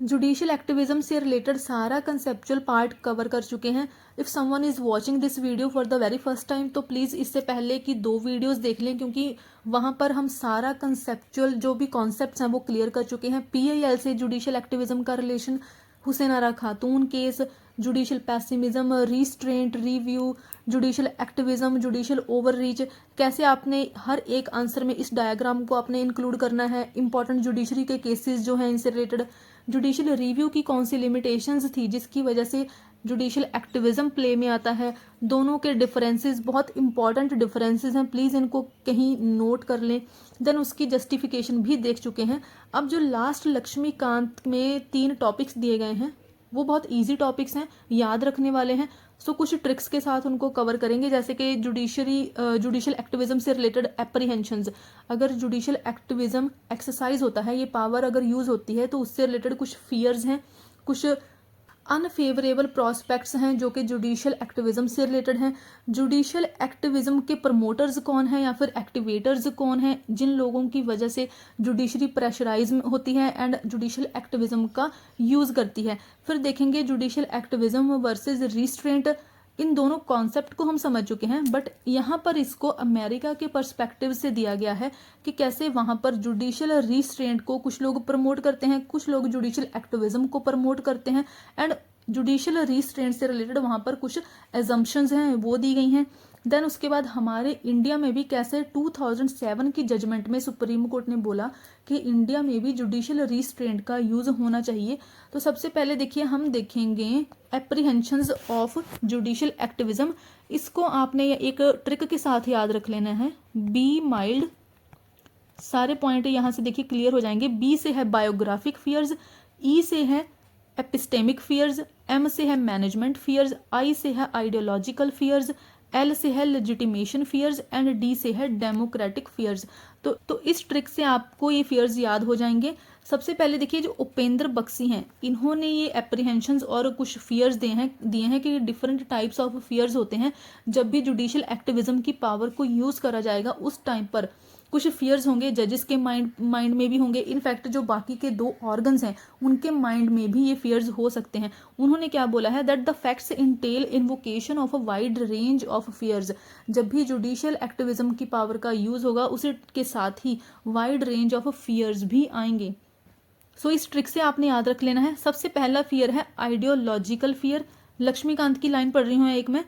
Judicial activism से related सारा conceptual part cover कर चुके हैं। If someone is watching this video for the very first time तो प्लीज़ इससे पहले की 2 वीडियोस देख लें, क्योंकि वहाँ पर हम सारा कंसेप्चुअल जो भी कॉन्सेप्ट्स हैं वो क्लियर कर चुके हैं। PIL से जुडिशियल एक्टिविज्म का relation, Hussain Ara Khatoon case, judicial pessimism, restraint, review, judicial activism, judicial overreach, कैसे आपने हर एक आंसर में इस डायग्राम को आपने इंक्लूड करना है। इंपॉर्टेंट जुडिशरी के केसेस जो हैं इनसे रिलेटेड, जुडिशियल रिव्यू की कौन सी लिमिटेशंस थी जिसकी वजह से जुडिशियल एक्टिविज्म प्ले में आता है, दोनों के डिफरेंसेस बहुत इंपॉर्टेंट डिफरेंसेस हैं, प्लीज़ इनको कहीं नोट कर लें। देन उसकी जस्टिफिकेशन भी देख चुके हैं। अब जो लास्ट लक्ष्मीकांत में 3 टॉपिक्स दिए गए हैं वो बहुत इजी टॉपिक्स हैं, याद रखने वाले हैं। सो कुछ ट्रिक्स के साथ उनको कवर करेंगे, जैसे कि जुडिशियल एक्टिविज्म से रिलेटेड एप्रीहेंशंस। अगर जुडिशियल एक्टिविज्म एक्सरसाइज होता है, ये पावर अगर यूज़ होती है, तो उससे रिलेटेड कुछ फियर्स हैं, कुछ अनफेवरेबल प्रॉस्पेक्ट्स हैं जो कि जुडिशियल एक्टिविज्म से रिलेटेड हैं। जुडिशियल एक्टिविज्म के प्रमोटर्स कौन हैं या फिर एक्टिवेटर्स कौन हैं, जिन लोगों की वजह से जुडिशरी प्रेशराइज होती है एंड जुडिशियल एक्टिविज्म का यूज़ करती है। फिर देखेंगे जुडिशियल एक्टिविज्म वर्सेस रिस्ट्रेंट। इन दोनों कॉन्सेप्ट को हम समझ चुके हैं, बट यहाँ पर इसको अमेरिका के पर्सपेक्टिव से दिया गया है कि कैसे वहाँ पर जुडिशियल रिस्ट्रेंट को कुछ लोग प्रमोट करते हैं, कुछ लोग जुडिशियल एक्टिविज्म को प्रमोट करते हैं, एंड जुडिशियल रिस्ट्रेंट से रिलेटेड वहाँ पर कुछ एजम्पशंस हैं वो दी गई हैं। देन उसके बाद हमारे इंडिया में भी कैसे 2007 की जजमेंट में सुप्रीम कोर्ट ने बोला कि इंडिया में भी जुडिशियल रिस्ट्रेंट का यूज़ होना चाहिए। तो सबसे पहले देखिए, हम देखेंगे एप्रीहेंशंस ऑफ जुडिशियल एक्टिविज्म। इसको आपने एक ट्रिक के साथ याद रख लेना है, बी माइल्ड। सारे पॉइंट यहाँ से देखिए क्लियर हो जाएंगे। बी से है बायोग्राफिक फियर्स, ई से है एपिस्टेमिक फियर्स, एम से है मैनेजमेंट फियर्स, आई से है आइडियोलॉजिकल फियर्स, एल से है लेजिटिमेशन फियर्स एंड डी से है डेमोक्रेटिक फियर्स। तो इस ट्रिक से आपको ये फियर्स याद हो जाएंगे। सबसे पहले देखिए, जो उपेंद्र बख्शी हैं इन्होंने ये एप्रीहेंशंस और कुछ फियर्स दिए हैं कि डिफरेंट टाइप्स ऑफ फियर्स होते हैं। जब भी जुडिशियल एक्टिविज्म की पावर को यूज़ करा जाएगा उस टाइम पर कुछ फियर्स होंगे, जजेस के माइंड में भी होंगे, इनफैक्ट जो बाकी के 2 ऑर्गन्स हैं उनके माइंड में भी ये फियर्स हो सकते हैं। उन्होंने क्या बोला है, that the facts entail invocation of a wide range of fears. जब भी जुडिशियल एक्टिविज्म की पावर का यूज़ होगा उसी के साथ ही वाइड रेंज ऑफ फियर्स भी आएंगे। सो इस ट्रिक से आपने याद रख लेना है। सबसे पहला फियर है आइडियोलॉजिकल फियर। लक्ष्मीकांत की लाइन पढ़ रही हूँ एक में,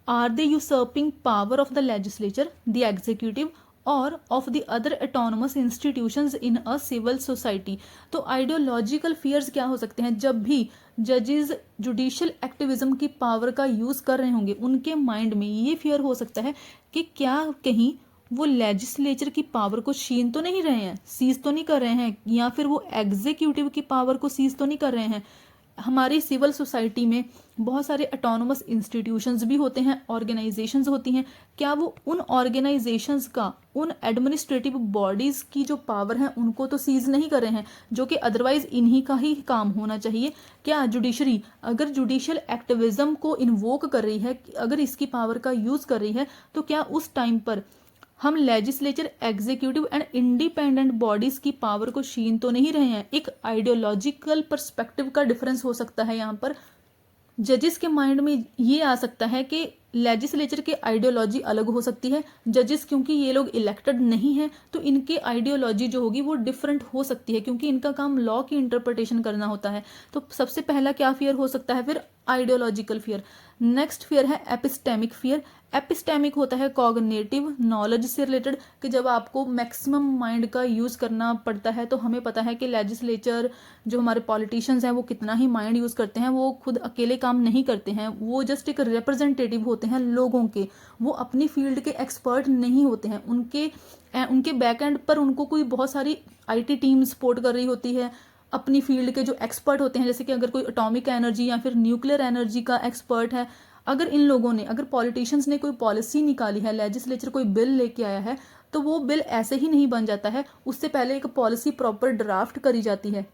are they usurping power of the legislature, the executive और of the other autonomous institutions in a civil society. तो आइडियोलॉजिकल फियर्स क्या हो सकते हैं, जब भी जजेस जुडिशियल एक्टिविज्म की पावर का यूज़ कर रहे होंगे उनके माइंड में ये फियर हो सकता है कि क्या कहीं वो लेजिस्लेचर की पावर को छीन तो नहीं रहे हैं, सीज तो नहीं कर रहे हैं, या फिर वो एग्जीक्यूटिव की पावर को सीज तो नहीं कर रहे हैं। हमारी सिविल सोसाइटी में बहुत सारे ऑटोनोमस इंस्टीट्यूशंस भी होते हैं, ऑर्गेनाइजेशंस होती हैं, क्या वो उन ऑर्गेनाइजेशंस का, उन एडमिनिस्ट्रेटिव बॉडीज़ की जो पावर है उनको तो सीज नहीं कर रहे हैं, जो कि अदरवाइज इन्हीं का ही काम होना चाहिए। क्या जुडिशरी अगर जुडिशियल एक्टिविज्म को इन्वोक कर रही है, अगर इसकी पावर का यूज़ कर रही है, तो क्या उस टाइम पर हम legislature, executive and independent bodies की पावर को छीन तो नहीं रहे हैं। एक आइडियोलॉजिकल पर्सपेक्टिव का डिफरेंस हो सकता है यहाँ पर। जजेस के माइंड में ये आ सकता है कि लेजिस्लेचर की आइडियोलॉजी अलग हो सकती है, जजेस क्योंकि ये लोग इलेक्टेड नहीं हैं तो इनकी आइडियोलॉजी जो होगी वो डिफरेंट हो सकती है, क्योंकि इनका काम लॉ की इंटरप्रिटेशन करना होता है। तो सबसे पहला क्या फियर हो सकता है फिर, आइडियोलॉजिकल फियर। नेक्स्ट फियर है एपिस्टेमिक फियर। एपिस्टेमिक होता है कॉग्निटिव नॉलेज से रिलेटेड, कि जब आपको मैक्सिमम माइंड का यूज़ करना पड़ता है, तो हमें पता है कि लेजिस्लेचर जो हमारे पॉलिटिशियंस हैं वो कितना ही माइंड यूज़ करते हैं, वो खुद अकेले काम नहीं करते हैं, वो जस्ट एक रिप्रेजेंटेटिव होते हैं लोगों के, वो अपनी फील्ड के एक्सपर्ट नहीं होते हैं। उनके बैक एंड पर उनको कोई बहुत सारी IT टीम सपोर्ट कर रही होती है, अपनी फील्ड के जो एक्सपर्ट होते हैं, जैसे कि अगर कोई एटॉमिक एनर्जी या फिर न्यूक्लियर एनर्जी का एक्सपर्ट है, अगर इन लोगों ने, अगर पॉलिटिशियंस ने कोई पॉलिसी निकाली है, लेजिस्लेचर कोई बिल लेके आया है, तो वो बिल ऐसे ही नहीं बन जाता है, उससे पहले एक पॉलिसी प्रॉपर ड्राफ्ट करी जाती है।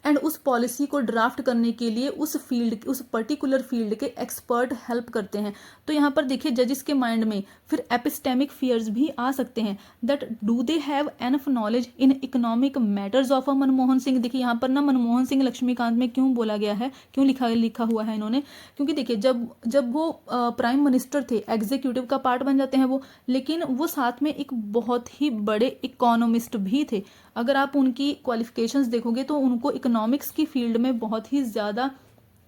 एंड उस पॉलिसी को ड्राफ्ट करने के लिए उस पर्टिकुलर फील्ड के एक्सपर्ट हेल्प करते हैं। तो यहाँ पर देखिए जजिस के माइंड में फिर एपिस्टेमिक फियर्स भी आ सकते हैं, that do they have enough knowledge in economic matters of a Manmohan Singh. देखिए यहाँ पर ना मनमोहन सिंह लक्ष्मीकांत में क्यों बोला गया है, क्यों लिखा हुआ है इन्होंने, क्योंकि देखिए जब वो प्राइम मिनिस्टर थे, एग्जीक्यूटिव का पार्ट बन जाते हैं वो, लेकिन वो साथ में एक बहुत ही बड़े इकोनॉमिस्ट भी थे। अगर आप उनकी क्वालिफिकेशंस देखोगे तो उनको इकोनॉमिक्स की फील्ड में बहुत ही ज़्यादा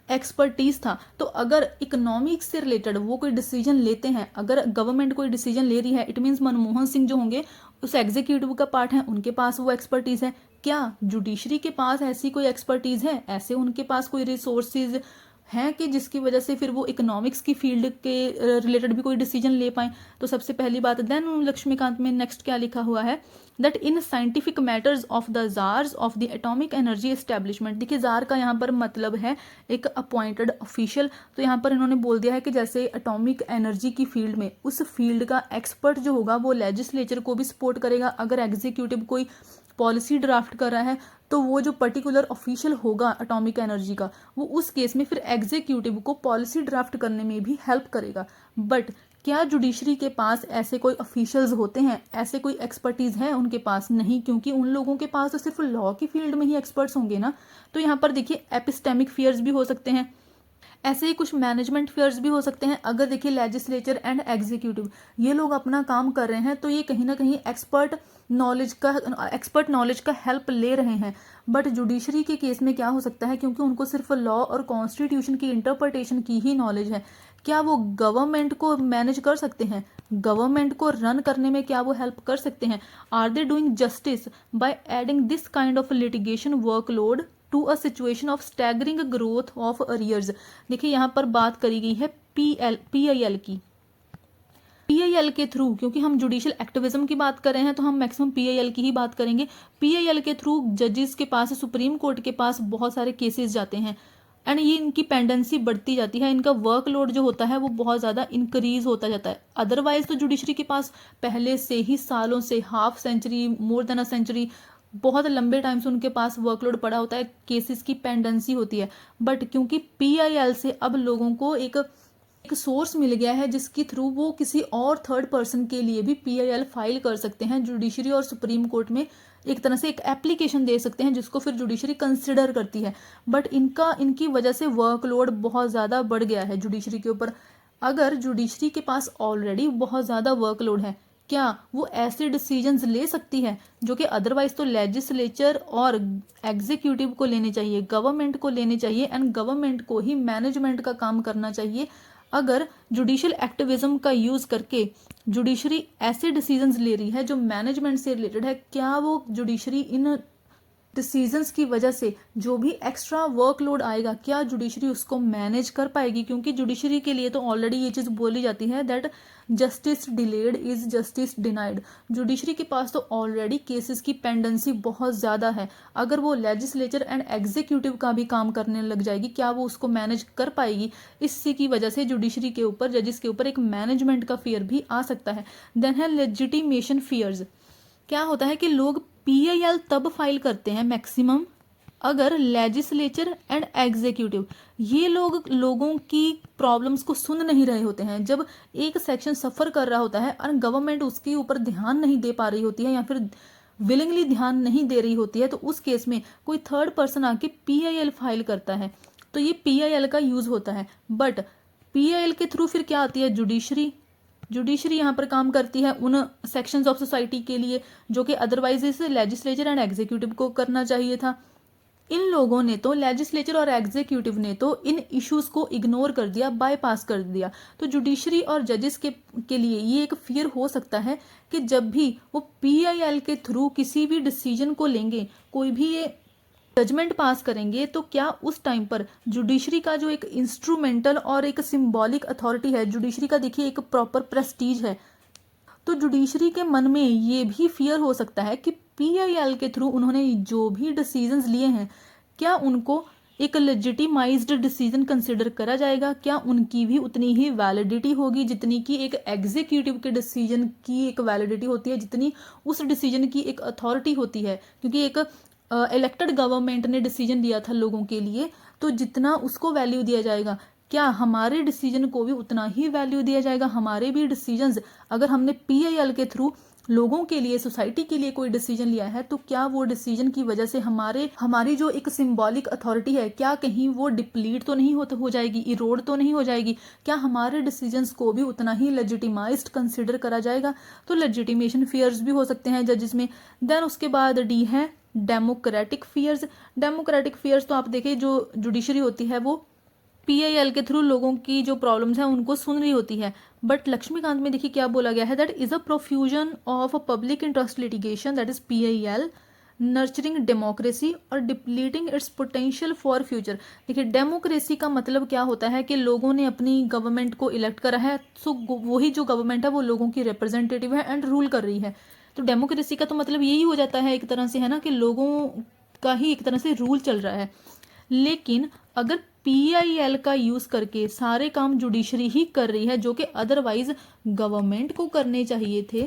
एक्सपर्टीज था। तो अगर इकोनॉमिक्स से रिलेटेड वो कोई डिसीजन लेते हैं, अगर गवर्नमेंट कोई डिसीजन ले रही है, इट मीन्स मनमोहन सिंह जो होंगे उस एग्जीक्यूटिव का पार्ट है, उनके पास वो एक्सपर्टीज है। क्या जुडिशरी के पास ऐसी कोई एक्सपर्टीज है, ऐसे उनके पास कोई रिसोर्सेज हैं कि जिसकी वजह से फिर वो इकोनॉमिक्स की फील्ड के रिलेटेड भी कोई डिसीजन ले पाए? तो सबसे पहली बात, देन लक्ष्मीकांत में नेक्स्ट क्या लिखा हुआ है, that in scientific matters of the jars of the atomic energy establishment. देखिए जार का यहाँ पर मतलब है एक अपॉइंटेड ऑफिशियल। तो यहाँ पर इन्होंने बोल दिया है कि जैसे एटॉमिक एनर्जी की फील्ड में उस फील्ड का एक्सपर्ट जो होगा वो लेजिस्लेचर को भी सपोर्ट करेगा। अगर एग्जीक्यूटिव कोई पॉलिसी ड्राफ्ट कर रहा है तो वो जो पर्टिकुलर ऑफिशियल होगा एटॉमिक एनर्जी का, वो उस केस में फिर एग्जीक्यूटिव को पॉलिसी ड्राफ्ट करने में भी हेल्प करेगा। बट क्या जुडिशरी के पास ऐसे कोई ऑफिशियल्स होते हैं, ऐसे कोई एक्सपर्टीज है उनके पास? नहीं, क्योंकि उन लोगों के पास तो सिर्फ लॉ की फील्ड में ही एक्सपर्ट्स होंगे ना। तो यहाँ पर देखिए एपिस्टेमिक फियर्स भी हो सकते हैं, ऐसे ही कुछ मैनेजमेंट फेयर्स भी हो सकते हैं। अगर देखिए लेजिस्लेचर एंड एग्जीक्यूटिव ये लोग अपना काम कर रहे हैं तो ये कहीं ना कहीं एक्सपर्ट नॉलेज का हेल्प ले रहे हैं। बट जुडिशरी के केस में क्या हो सकता है, क्योंकि उनको सिर्फ लॉ और कॉन्स्टिट्यूशन की इंटरप्रिटेशन की ही नॉलेज है, क्या वो गवर्नमेंट को मैनेज कर सकते हैं, गवर्नमेंट को रन करने में क्या वो हेल्प कर सकते हैं? Are they doing justice by adding this kind of litigation workload to a situation of staggering growth of arrears? देखिए यहाँ पर बात करी गई है पीआईएल की। पीआईएल के थ्रू, क्योंकि हम जुडिशियल एक्टिविज्म की बात कर रहे हैं तो हम मैक्सिमम पीआईएल की ही बात करेंगे। पीआईएल के थ्रू जजेस के पास, सुप्रीम कोर्ट के पास बहुत सारे केसेस जाते हैं एंड ये इनकी पेंडेंसी बढ़ती जाती है, इनका वर्कलोड जो होता है वो बहुत ज़्यादा इंक्रीज होता जाता है। अदरवाइज तो जुडिशरी के पास पहले से ही सालों से, half century, more than a century, बहुत लंबे टाइम से उनके पास वर्कलोड पड़ा होता है, केसेस की पेंडेंसी होती है। बट क्योंकि पीआईएल से अब लोगों को एक सोर्स मिल गया है जिसके थ्रू वो किसी और थर्ड पर्सन के लिए भी पीआईएल फाइल कर सकते हैं, जुडिशरी और सुप्रीम कोर्ट में एक तरह से एक एप्लीकेशन दे सकते हैं जिसको फिर जुडिशरी कंसिडर करती है। बट इनकी वजह से वर्कलोड बहुत ज़्यादा बढ़ गया है जुडिशरी के ऊपर। अगर जुडिशरी के पास ऑलरेडी बहुत ज़्यादा वर्कलोड है, क्या वो ऐसे डिसीजंस ले सकती है जो कि अदरवाइज तो लेजिस्लेचर और एग्जीक्यूटिव को लेने चाहिए, गवर्नमेंट को लेने चाहिए एंड गवर्नमेंट को ही मैनेजमेंट का काम करना चाहिए। अगर जुडिशियल एक्टिविज्म का यूज़ करके जुडिशरी ऐसे डिसीजंस ले रही है जो मैनेजमेंट से रिलेटेड है, क्या वो जुडिशरी इन डिसीजंस की वजह से जो भी एक्स्ट्रा वर्कलोड आएगा, क्या जुडिशरी उसको मैनेज कर पाएगी? क्योंकि जुडिशरी के लिए तो ऑलरेडी ये चीज़ बोली जाती है that justice delayed is justice denied. Judiciary के पास तो ऑलरेडी केसेस की पेंडेंसी बहुत ज़्यादा है। अगर वो लेजिस्लेचर एंड एग्जीक्यूटिव का भी काम करने लग जाएगी, क्या वो उसको मैनेज कर पाएगी? इसी की वजह से जुडिशरी के ऊपर, जजिस के ऊपर एक मैनेजमेंट का फियर भी आ सकता है। देन है लेजिटिमेशन फियर्स। क्या होता है कि लोग पीआईएल तब फाइल करते हैं मैक्सिमम अगर लेजिस्लेचर एंड एग्जीक्यूटिव ये लोगों की प्रॉब्लम्स को सुन नहीं रहे होते हैं। जब एक सेक्शन सफ़र कर रहा होता है और गवर्नमेंट उसके ऊपर ध्यान नहीं दे पा रही होती है या फिर विलिंगली ध्यान नहीं दे रही होती है, तो उस केस में कोई थर्ड पर्सन आके पीआईएल फाइल करता है, तो ये पीआईएल का यूज़ होता है। बट पीआईएल के थ्रू फिर क्या आती है जुडिशरी यहाँ पर काम करती है उन सेक्शंस ऑफ सोसाइटी के लिए जो कि अदरवाइज इसे लेजिस्लेचर एंड एग्जीक्यूटिव को करना चाहिए था। इन लोगों ने तो, लेजिस्लेचर और एग्जीक्यूटिव ने तो इन इश्यूज को इग्नोर कर दिया, बाईपास कर दिया। तो जुडिशरी और जजेस के लिए ये एक फियर हो सकता है कि जब भी वो पीआईएल के थ्रू किसी भी डिसीजन को लेंगे, कोई भी ये जजमेंट पास करेंगे, तो क्या उस टाइम पर जुडिशरी का जो एक इंस्ट्रूमेंटल और एक सिंबॉलिक अथॉरिटी है, जुडिशरी का देखिए एक प्रॉपर प्रेस्टीज है, तो जुडिशरी के मन में ये भी फियर हो सकता है कि पीआईएल के थ्रू उन्होंने जो भी डिसीजंस लिए हैं, क्या उनको एक लेजिटिमाइज्ड डिसीजन कंसिडर करा जाएगा? क्या उनकी भी उतनी ही वैलिडिटी होगी जितनी कि एक एग्जीक्यूटिव के डिसीजन की एक वैलिडिटी होती है, जितनी उस डिसीजन की एक अथॉरिटी होती है? क्योंकि एक इलेक्टेड गवर्नमेंट ने डिसीजन दिया था लोगों के लिए, तो जितना उसको वैल्यू दिया जाएगा, क्या हमारे डिसीजन को भी उतना ही वैल्यू दिया जाएगा? हमारे भी डिसीजंस, अगर हमने पीआईएल के थ्रू लोगों के लिए, सोसाइटी के लिए कोई डिसीजन लिया है, तो क्या वो डिसीजन की वजह से हमारी जो एक सिंबॉलिक अथॉरिटी है, क्या कहीं वो डिप्लीट तो नहीं हो जाएगी, इरोड तो नहीं हो जाएगी? क्या हमारे डिसीजंस को भी उतना ही लेजिटिमाइज्ड कंसिडर करा जाएगा? तो लेजिटिमेशन फियर्स भी हो सकते हैं जजेस में। देन उसके बाद डी है डेमोक्रेटिक फियर्स। डेमोक्रेटिक फियर्स तो आप देखिए, जो जुडिशरी होती है वो पीआईएल के थ्रू लोगों की जो प्रॉब्लम्स हैं उनको सुन रही होती है, बट लक्ष्मीकांत में देखिए क्या बोला गया है, that is a profusion of public interest litigation, that is PIL, nurturing democracy और depleting its potential for future. देखिए डेमोक्रेसी का मतलब क्या होता है कि लोगों ने अपनी गवर्नमेंट को इलेक्ट करा है, सो वही जो गवर्नमेंट है वो लोगों की रिप्रेजेंटेटिव है एंड रूल कर रही है। तो डेमोक्रेसी का तो मतलब यही हो जाता है एक तरह से, है ना, कि लोगों का ही एक तरह से रूल चल रहा है। लेकिन अगर पीआईएल का यूज करके सारे काम जुडिशरी ही कर रही है, जो कि अदरवाइज गवर्नमेंट को करने चाहिए थे,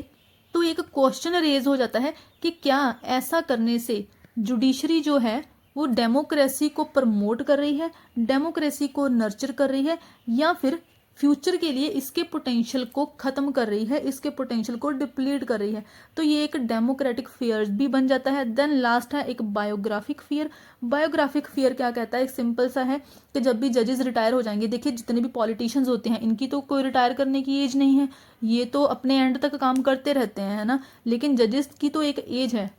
तो एक क्वेश्चन रेज हो जाता है कि क्या ऐसा करने से जुडिशरी जो है वो डेमोक्रेसी को प्रमोट कर रही है, डेमोक्रेसी को नर्चर कर रही है, या फिर फ्यूचर के लिए इसके पोटेंशियल को खत्म कर रही है, इसके पोटेंशियल को डिप्लीट कर रही है? तो ये एक डेमोक्रेटिक फियर भी बन जाता है। देन लास्ट है एक बायोग्राफिक फियर। बायोग्राफिक फियर क्या कहता है, एक सिंपल सा है कि जब भी जजेस रिटायर हो जाएंगे, देखिए जितने भी पॉलिटिशियंस होते हैं इनकी तो कोई रिटायर करने की एज नहीं है, ये तो अपने एंड तक काम करते रहते हैं, है ना, लेकिन जजेस की तो एक एज है।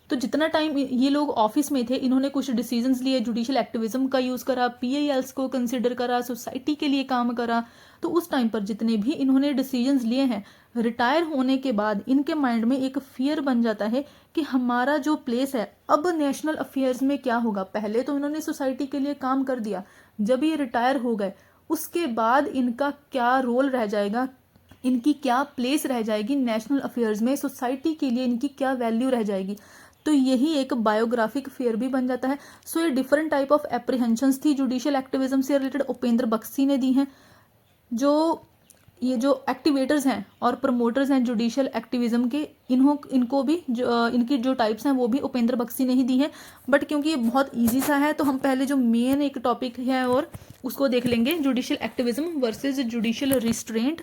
तो जितना टाइम ये लोग ऑफिस में थे, इन्होंने कुछ डिसीजंस लिए, जुडिशियल एक्टिविज्म का यूज करा, पीआईएल्स को कंसिडर करा, सोसाइटी के लिए काम करा, तो उस टाइम पर जितने भी इन्होंने डिसीजंस लिए हैं, रिटायर होने के बाद इनके माइंड में एक फियर बन जाता है कि हमारा जो प्लेस है अब नेशनल अफेयर्स में क्या होगा। पहले तो इन्होंने सोसाइटी के लिए काम कर दिया, जब ये रिटायर हो गए उसके बाद इनका क्या रोल रह जाएगा, इनकी क्या प्लेस रह जाएगी नेशनल अफेयर्स में, सोसाइटी के लिए इनकी क्या वैल्यू रह जाएगी। तो यही एक बायोग्राफिक फेयर भी बन जाता है। सो ये डिफरेंट टाइप ऑफ एप्रीहेंशंस थी जुडिशियल एक्टिविज्म से रिलेटेड, उपेंद्र बख्शी ने दी हैं। जो ये जो एक्टिवेटर्स हैं और प्रमोटर्स हैं जुडिशियल एक्टिविज्म के, इनको भी इनकी जो टाइप्स हैं वो भी उपेंद्र बख्शी ने ही दी हैं। बट क्योंकि ये बहुत ईजी सा है तो हम पहले जो मेन एक टॉपिक है और उसको देख लेंगे, judicial activism versus judicial restraint.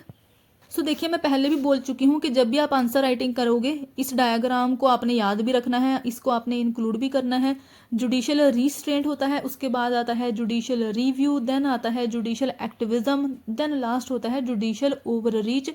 So देखिए, मैं पहले भी बोल चुकी हूँ कि जब भी आप आंसर राइटिंग करोगे, इस डायग्राम को आपने याद भी रखना है, इसको आपने इंक्लूड भी करना है। जुडिशियल रिस्ट्रेंट होता है, उसके बाद आता है जुडिशियल रिव्यू, देन आता है जुडिशियल एक्टिविज्म, देन लास्ट होता है judicial overreach.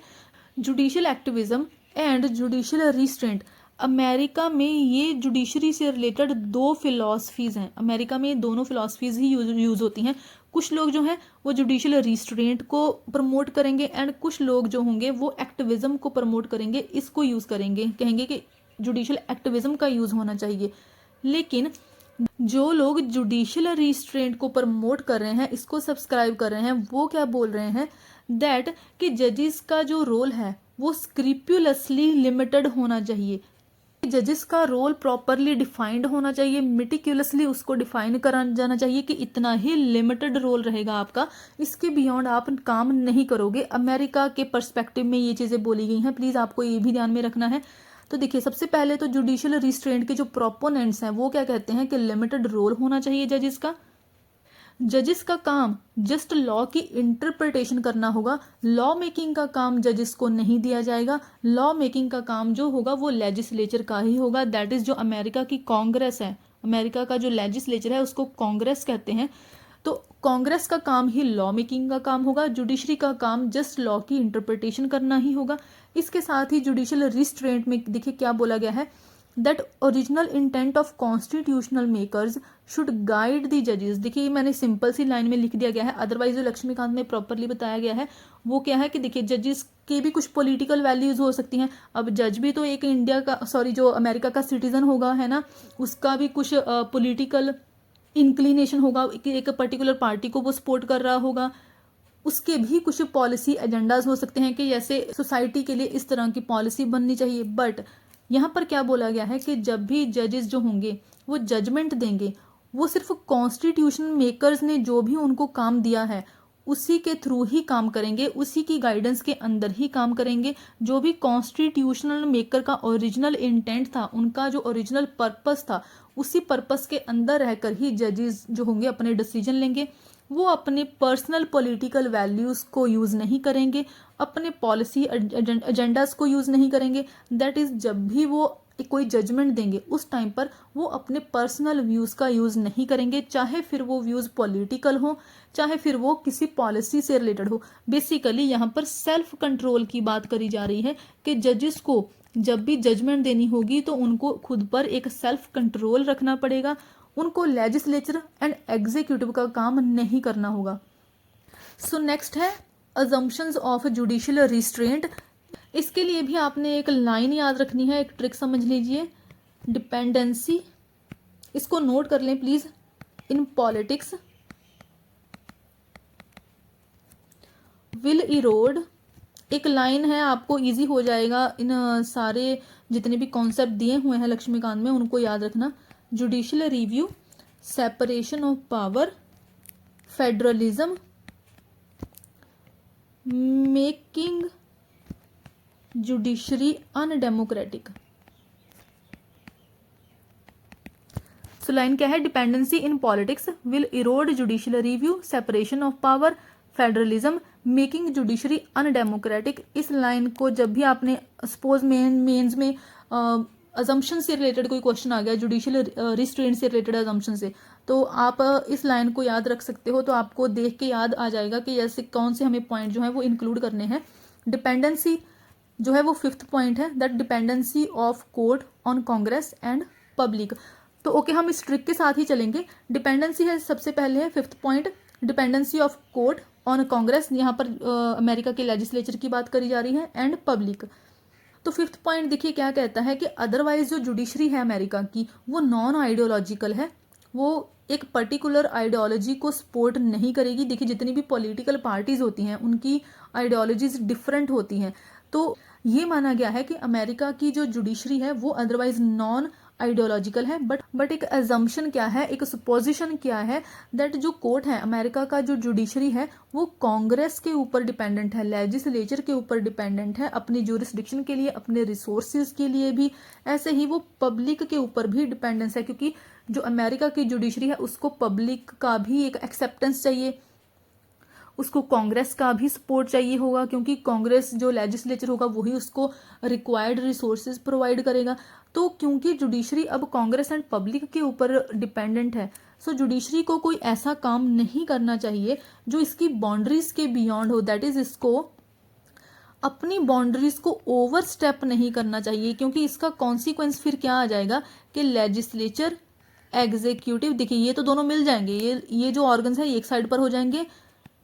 Judicial activism and judicial restraint, America में ये जुडिशरी से रिलेटेड दो फिलॉसफीज हैं। अमेरिका में दोनों फिलॉसफीज ही यूज होती हैं। कुछ लोग जो हैं वो जुडिशियल रिस्ट्रेंट को प्रमोट करेंगे एंड कुछ लोग जो होंगे वो एक्टिविज्म को प्रमोट करेंगे, इसको यूज करेंगे, कहेंगे कि जुडिशियल एक्टिविज्म का यूज होना चाहिए। लेकिन जो लोग जुडिशियल रिस्ट्रेंट को प्रमोट कर रहे हैं, इसको सब्सक्राइब कर रहे हैं, वो क्या बोल रहे हैं, दैट कि जजेस का जो रोल है वो स्क्रिप्युलसली लिमिटेड होना चाहिए। जजेस का रोल प्रॉपरली डिफाइंड होना चाहिए, मिटिक्यूलसली उसको डिफाइन करा जाना चाहिए कि इतना ही लिमिटेड रोल रहेगा आपका, इसके बियॉन्ड आप काम नहीं करोगे। अमेरिका के पर्सपेक्टिव में ये चीज़ें बोली गई हैं, प्लीज़ आपको ये भी ध्यान में रखना है। तो देखिए, सबसे पहले तो जुडिशियल रिस्ट्रेंट के जो प्रोपोनेंट्स हैं वो क्या कहते हैं कि लिमिटेड रोल होना चाहिए जजेस का। जजेस का काम जस्ट लॉ की इंटरप्रिटेशन करना होगा, लॉ मेकिंग का काम जजेस को नहीं दिया जाएगा। लॉ मेकिंग का काम जो होगा वो लेजिस्लेचर का ही होगा, दैट इज जो अमेरिका की कांग्रेस है, अमेरिका का जो लेजिस्लेचर है उसको कांग्रेस कहते हैं। तो कांग्रेस का काम ही लॉ मेकिंग का काम होगा, जुडिशरी का काम जस्ट लॉ की इंटरप्रिटेशन करना ही होगा। इसके साथ ही जुडिशियल रिस्ट्रेंट में देखिए क्या बोला गया है, that original intent of constitutional makers should guide the जजेस। देखिए, मैंने सिंपल सी लाइन में लिख दिया गया है, अदरवाइज जो लक्ष्मीकांत में प्रॉपरली बताया गया है वो क्या है कि देखिए, जजेस के भी कुछ पॉलिटिकल वैल्यूज हो सकती हैं। अब जज भी तो एक इंडिया का, सॉरी, जो अमेरिका का सिटीजन होगा, है ना, उसका भी कुछ पॉलिटिकल इंक्लिनेशन होगा, एक पर्टिकुलर पार्टी को वो सपोर्ट कर रहा होगा, उसके भी कुछ पॉलिसी एजेंडाज हो सकते हैं कि जैसे सोसाइटी के लिए इस तरह की पॉलिसी बननी चाहिए। बट यहाँ पर क्या बोला गया है कि जब भी जजेस जो होंगे वो जजमेंट देंगे, वो सिर्फ कॉन्स्टिट्यूशन मेकर्स ने जो भी उनको काम दिया है उसी के थ्रू ही काम करेंगे, उसी की गाइडेंस के अंदर ही काम करेंगे। जो भी कॉन्स्टिट्यूशनल मेकर का ओरिजिनल इंटेंट था, उनका जो ओरिजिनल पर्पस था, उसी पर्पस के अंदर रहकर ही जजेस जो होंगे अपने डिसीजन लेंगे। वो अपने पर्सनल पॉलिटिकल वैल्यूज़ को यूज़ नहीं करेंगे, अपने पॉलिसी एजेंडास को यूज़ नहीं करेंगे। दैट इज़ जब भी वो कोई जजमेंट देंगे उस टाइम पर वो अपने पर्सनल व्यूज़ का यूज़ नहीं करेंगे, चाहे फिर वो व्यूज़ पॉलिटिकल हो, चाहे फिर वो किसी पॉलिसी से रिलेटेड हो। बेसिकली यहाँ पर सेल्फ कंट्रोल की बात करी जा रही है कि जजेस को जब भी जजमेंट देनी होगी तो उनको खुद पर एक सेल्फ कंट्रोल रखना पड़ेगा, उनको लेजिस्लेचर एंड एग्जीक्यूटिव का काम नहीं करना होगा। सो नेक्स्ट है अजम्पशंस ऑफ जुडिशियल रिस्ट्रेंट। इसके लिए भी आपने एक लाइन याद रखनी है, एक ट्रिक समझ लीजिए। डिपेंडेंसी, इसको नोट कर लें please. In politics will Erode, एक लाइन है, आपको इजी हो जाएगा इन सारे जितने भी कॉन्सेप्ट दिए हुए हैं लक्ष्मीकांत में उनको याद रखना। Judicial review, separation of power, federalism, making judiciary undemocratic. So line क्या है? Dependency in politics will Erode judicial review, separation of power, federalism, making judiciary undemocratic. इस लाइन को जब भी आपने सपोज मेंस में अजम्पशन से रिलेटेड कोई क्वेश्चन आ गया, जुडिशियल रिस्ट्रेंट से रिलेटेड अजम्पशन से, तो आप इस लाइन को याद रख सकते हो। तो आपको देख के याद आ जाएगा कि ऐसे कौन से हमें पॉइंट जो है वो इंक्लूड करने हैं। डिपेंडेंसी जो है वो 5th पॉइंट है, that dependency of court on Congress and public. तो ओके, हम इस ट्रिक के साथ ही चलेंगे। डिपेंडेंसी है सबसे पहले है 5th point, dependency of court on Congress. यहाँ पर अमेरिका के लेजिस्लेचर की बात करी जा रही है, एंड पब्लिक। तो 5th पॉइंट देखिए क्या कहता है कि अदरवाइज जो जुडिशरी है अमेरिका की वो नॉन आइडियोलॉजिकल है, वो एक पर्टिकुलर आइडियोलॉजी को सपोर्ट नहीं करेगी। देखिए जितनी भी पॉलिटिकल पार्टीज होती हैं उनकी आइडियोलॉजीज डिफरेंट होती हैं। तो ये माना गया है कि अमेरिका की जो जुडिशरी है वो अदरवाइज नॉन आइडियोलॉजिकल है। बट एक एजम्पशन क्या है, एक सुपोजिशन क्या है, दैट जो कोर्ट है अमेरिका का, जो जुडिशरी है वो कांग्रेस के ऊपर डिपेंडेंट है, लेजिस्लेचर के ऊपर डिपेंडेंट है, अपनी ज्यूरिसडिक्शन के लिए, अपने रिसोर्सेज के लिए भी। ऐसे ही वो पब्लिक के ऊपर भी डिपेंडेंस है, क्योंकि जो अमेरिका की जुडिशरी है उसको पब्लिक का भी एक एक्सेप्टेंस चाहिए, उसको कांग्रेस का भी सपोर्ट चाहिए होगा, क्योंकि कांग्रेस जो लेजिस्लेचर होगा वही उसको रिक्वायर्ड रिसोर्सेज प्रोवाइड करेगा। तो क्योंकि जुडिशरी अब कांग्रेस एंड पब्लिक के ऊपर डिपेंडेंट है, सो जुडिशरी को कोई ऐसा काम नहीं करना चाहिए जो इसकी बाउंड्रीज के बियॉन्ड हो। दैट इज, इसको अपनी बाउंड्रीज को ओवर स्टेप नहीं करना चाहिए, क्योंकि इसका कॉन्सिक्वेंस फिर क्या आ जाएगा कि लेजिस्लेचर, एग्जीक्यूटिव, देखिए ये तो दोनों मिल जाएंगे, ये जो ऑर्गन्स है एक साइड पर हो जाएंगे,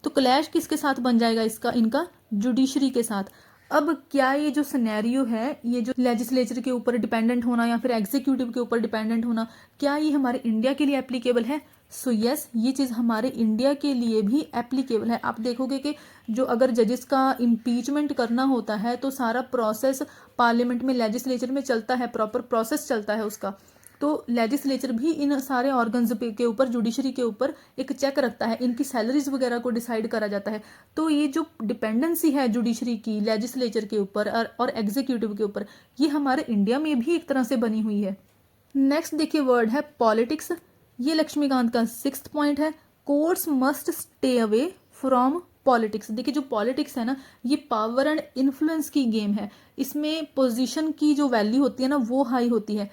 तो क्लैश किसके साथ बन जाएगा इसका, इनका जुडिशरी के साथ। अब क्या ये जो सिनेरियो है, ये जो लेजिस्लेचर के ऊपर डिपेंडेंट होना या फिर एग्जीक्यूटिव के ऊपर डिपेंडेंट होना, क्या ये हमारे इंडिया के लिए एप्लीकेबल है? सो यस, ये चीज़ हमारे इंडिया के लिए भी एप्लीकेबल है। आप देखोगे कि जो अगर जजेस का इम्पीचमेंट करना होता है तो सारा प्रोसेस पार्लियामेंट में, लेजिस्लेचर में चलता है, प्रॉपर प्रोसेस चलता है उसका। तो लेजिस्लेचर भी इन सारे ऑर्गन्स के ऊपर, जुडिशरी के ऊपर एक चेक रखता है, इनकी सैलरीज वगैरह को डिसाइड करा जाता है। तो ये जो डिपेंडेंसी है जुडिशरी की लेजिस्लेचर के ऊपर और एग्जीक्यूटिव के ऊपर, ये हमारे इंडिया में भी एक तरह से बनी हुई है। नेक्स्ट देखिए वर्ड है पॉलिटिक्स, ये लक्ष्मीकांत का 6th पॉइंट है। Courts must stay away from politics. देखिए जो पॉलिटिक्स है ना, ये पावर एंड इन्फ्लुएंस की गेम है। इसमें पोजीशन की जो वैल्यू होती है ना वो हाई होती है,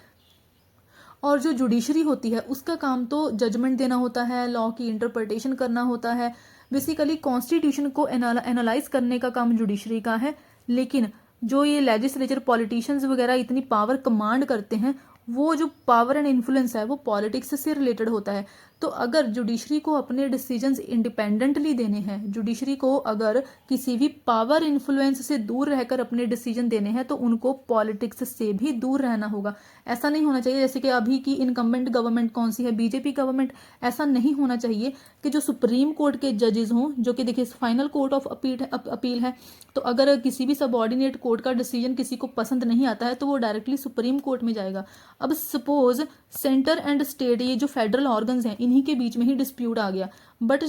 और जो जुडिशरी होती है उसका काम तो जजमेंट देना होता है, लॉ की इंटरप्रिटेशन करना होता है, बेसिकली कॉन्स्टिट्यूशन को एनालाइज करने का काम जुडिशरी का है। लेकिन जो ये लेजिस्लेचर, पॉलिटिशियंस वगैरह इतनी पावर कमांड करते हैं, वो जो पावर एंड इन्फ्लुएंस है वो पॉलिटिक्स से रिलेटेड होता है। तो अगर जुडिशरी को अपने डिसीजंस इंडिपेंडेंटली देने हैं, जुडिशरी को अगर किसी भी पावर इन्फ्लुएंस से दूर रहकर अपने डिसीजन देने हैं, तो उनको पॉलिटिक्स से भी दूर रहना होगा। ऐसा नहीं होना चाहिए जैसे कि अभी की इनकम्बेंट गवर्नमेंट कौन सी है, बीजेपी गवर्नमेंट। ऐसा नहीं होना चाहिए कि जो सुप्रीम कोर्ट के जजेस हों, जो कि देखिए फाइनल कोर्ट ऑफ अपील है, तो अगर किसी भी सबऑर्डिनेट कोर्ट का डिसीजन किसी को पसंद नहीं आता है तो वो डायरेक्टली सुप्रीम कोर्ट में जाएगा। अब सपोज सेंटर एंड स्टेट, ये जो फेडरल ऑर्गन्स हैं, इन्हीं के बीच में ही डिस्प्यूट आ गया। बट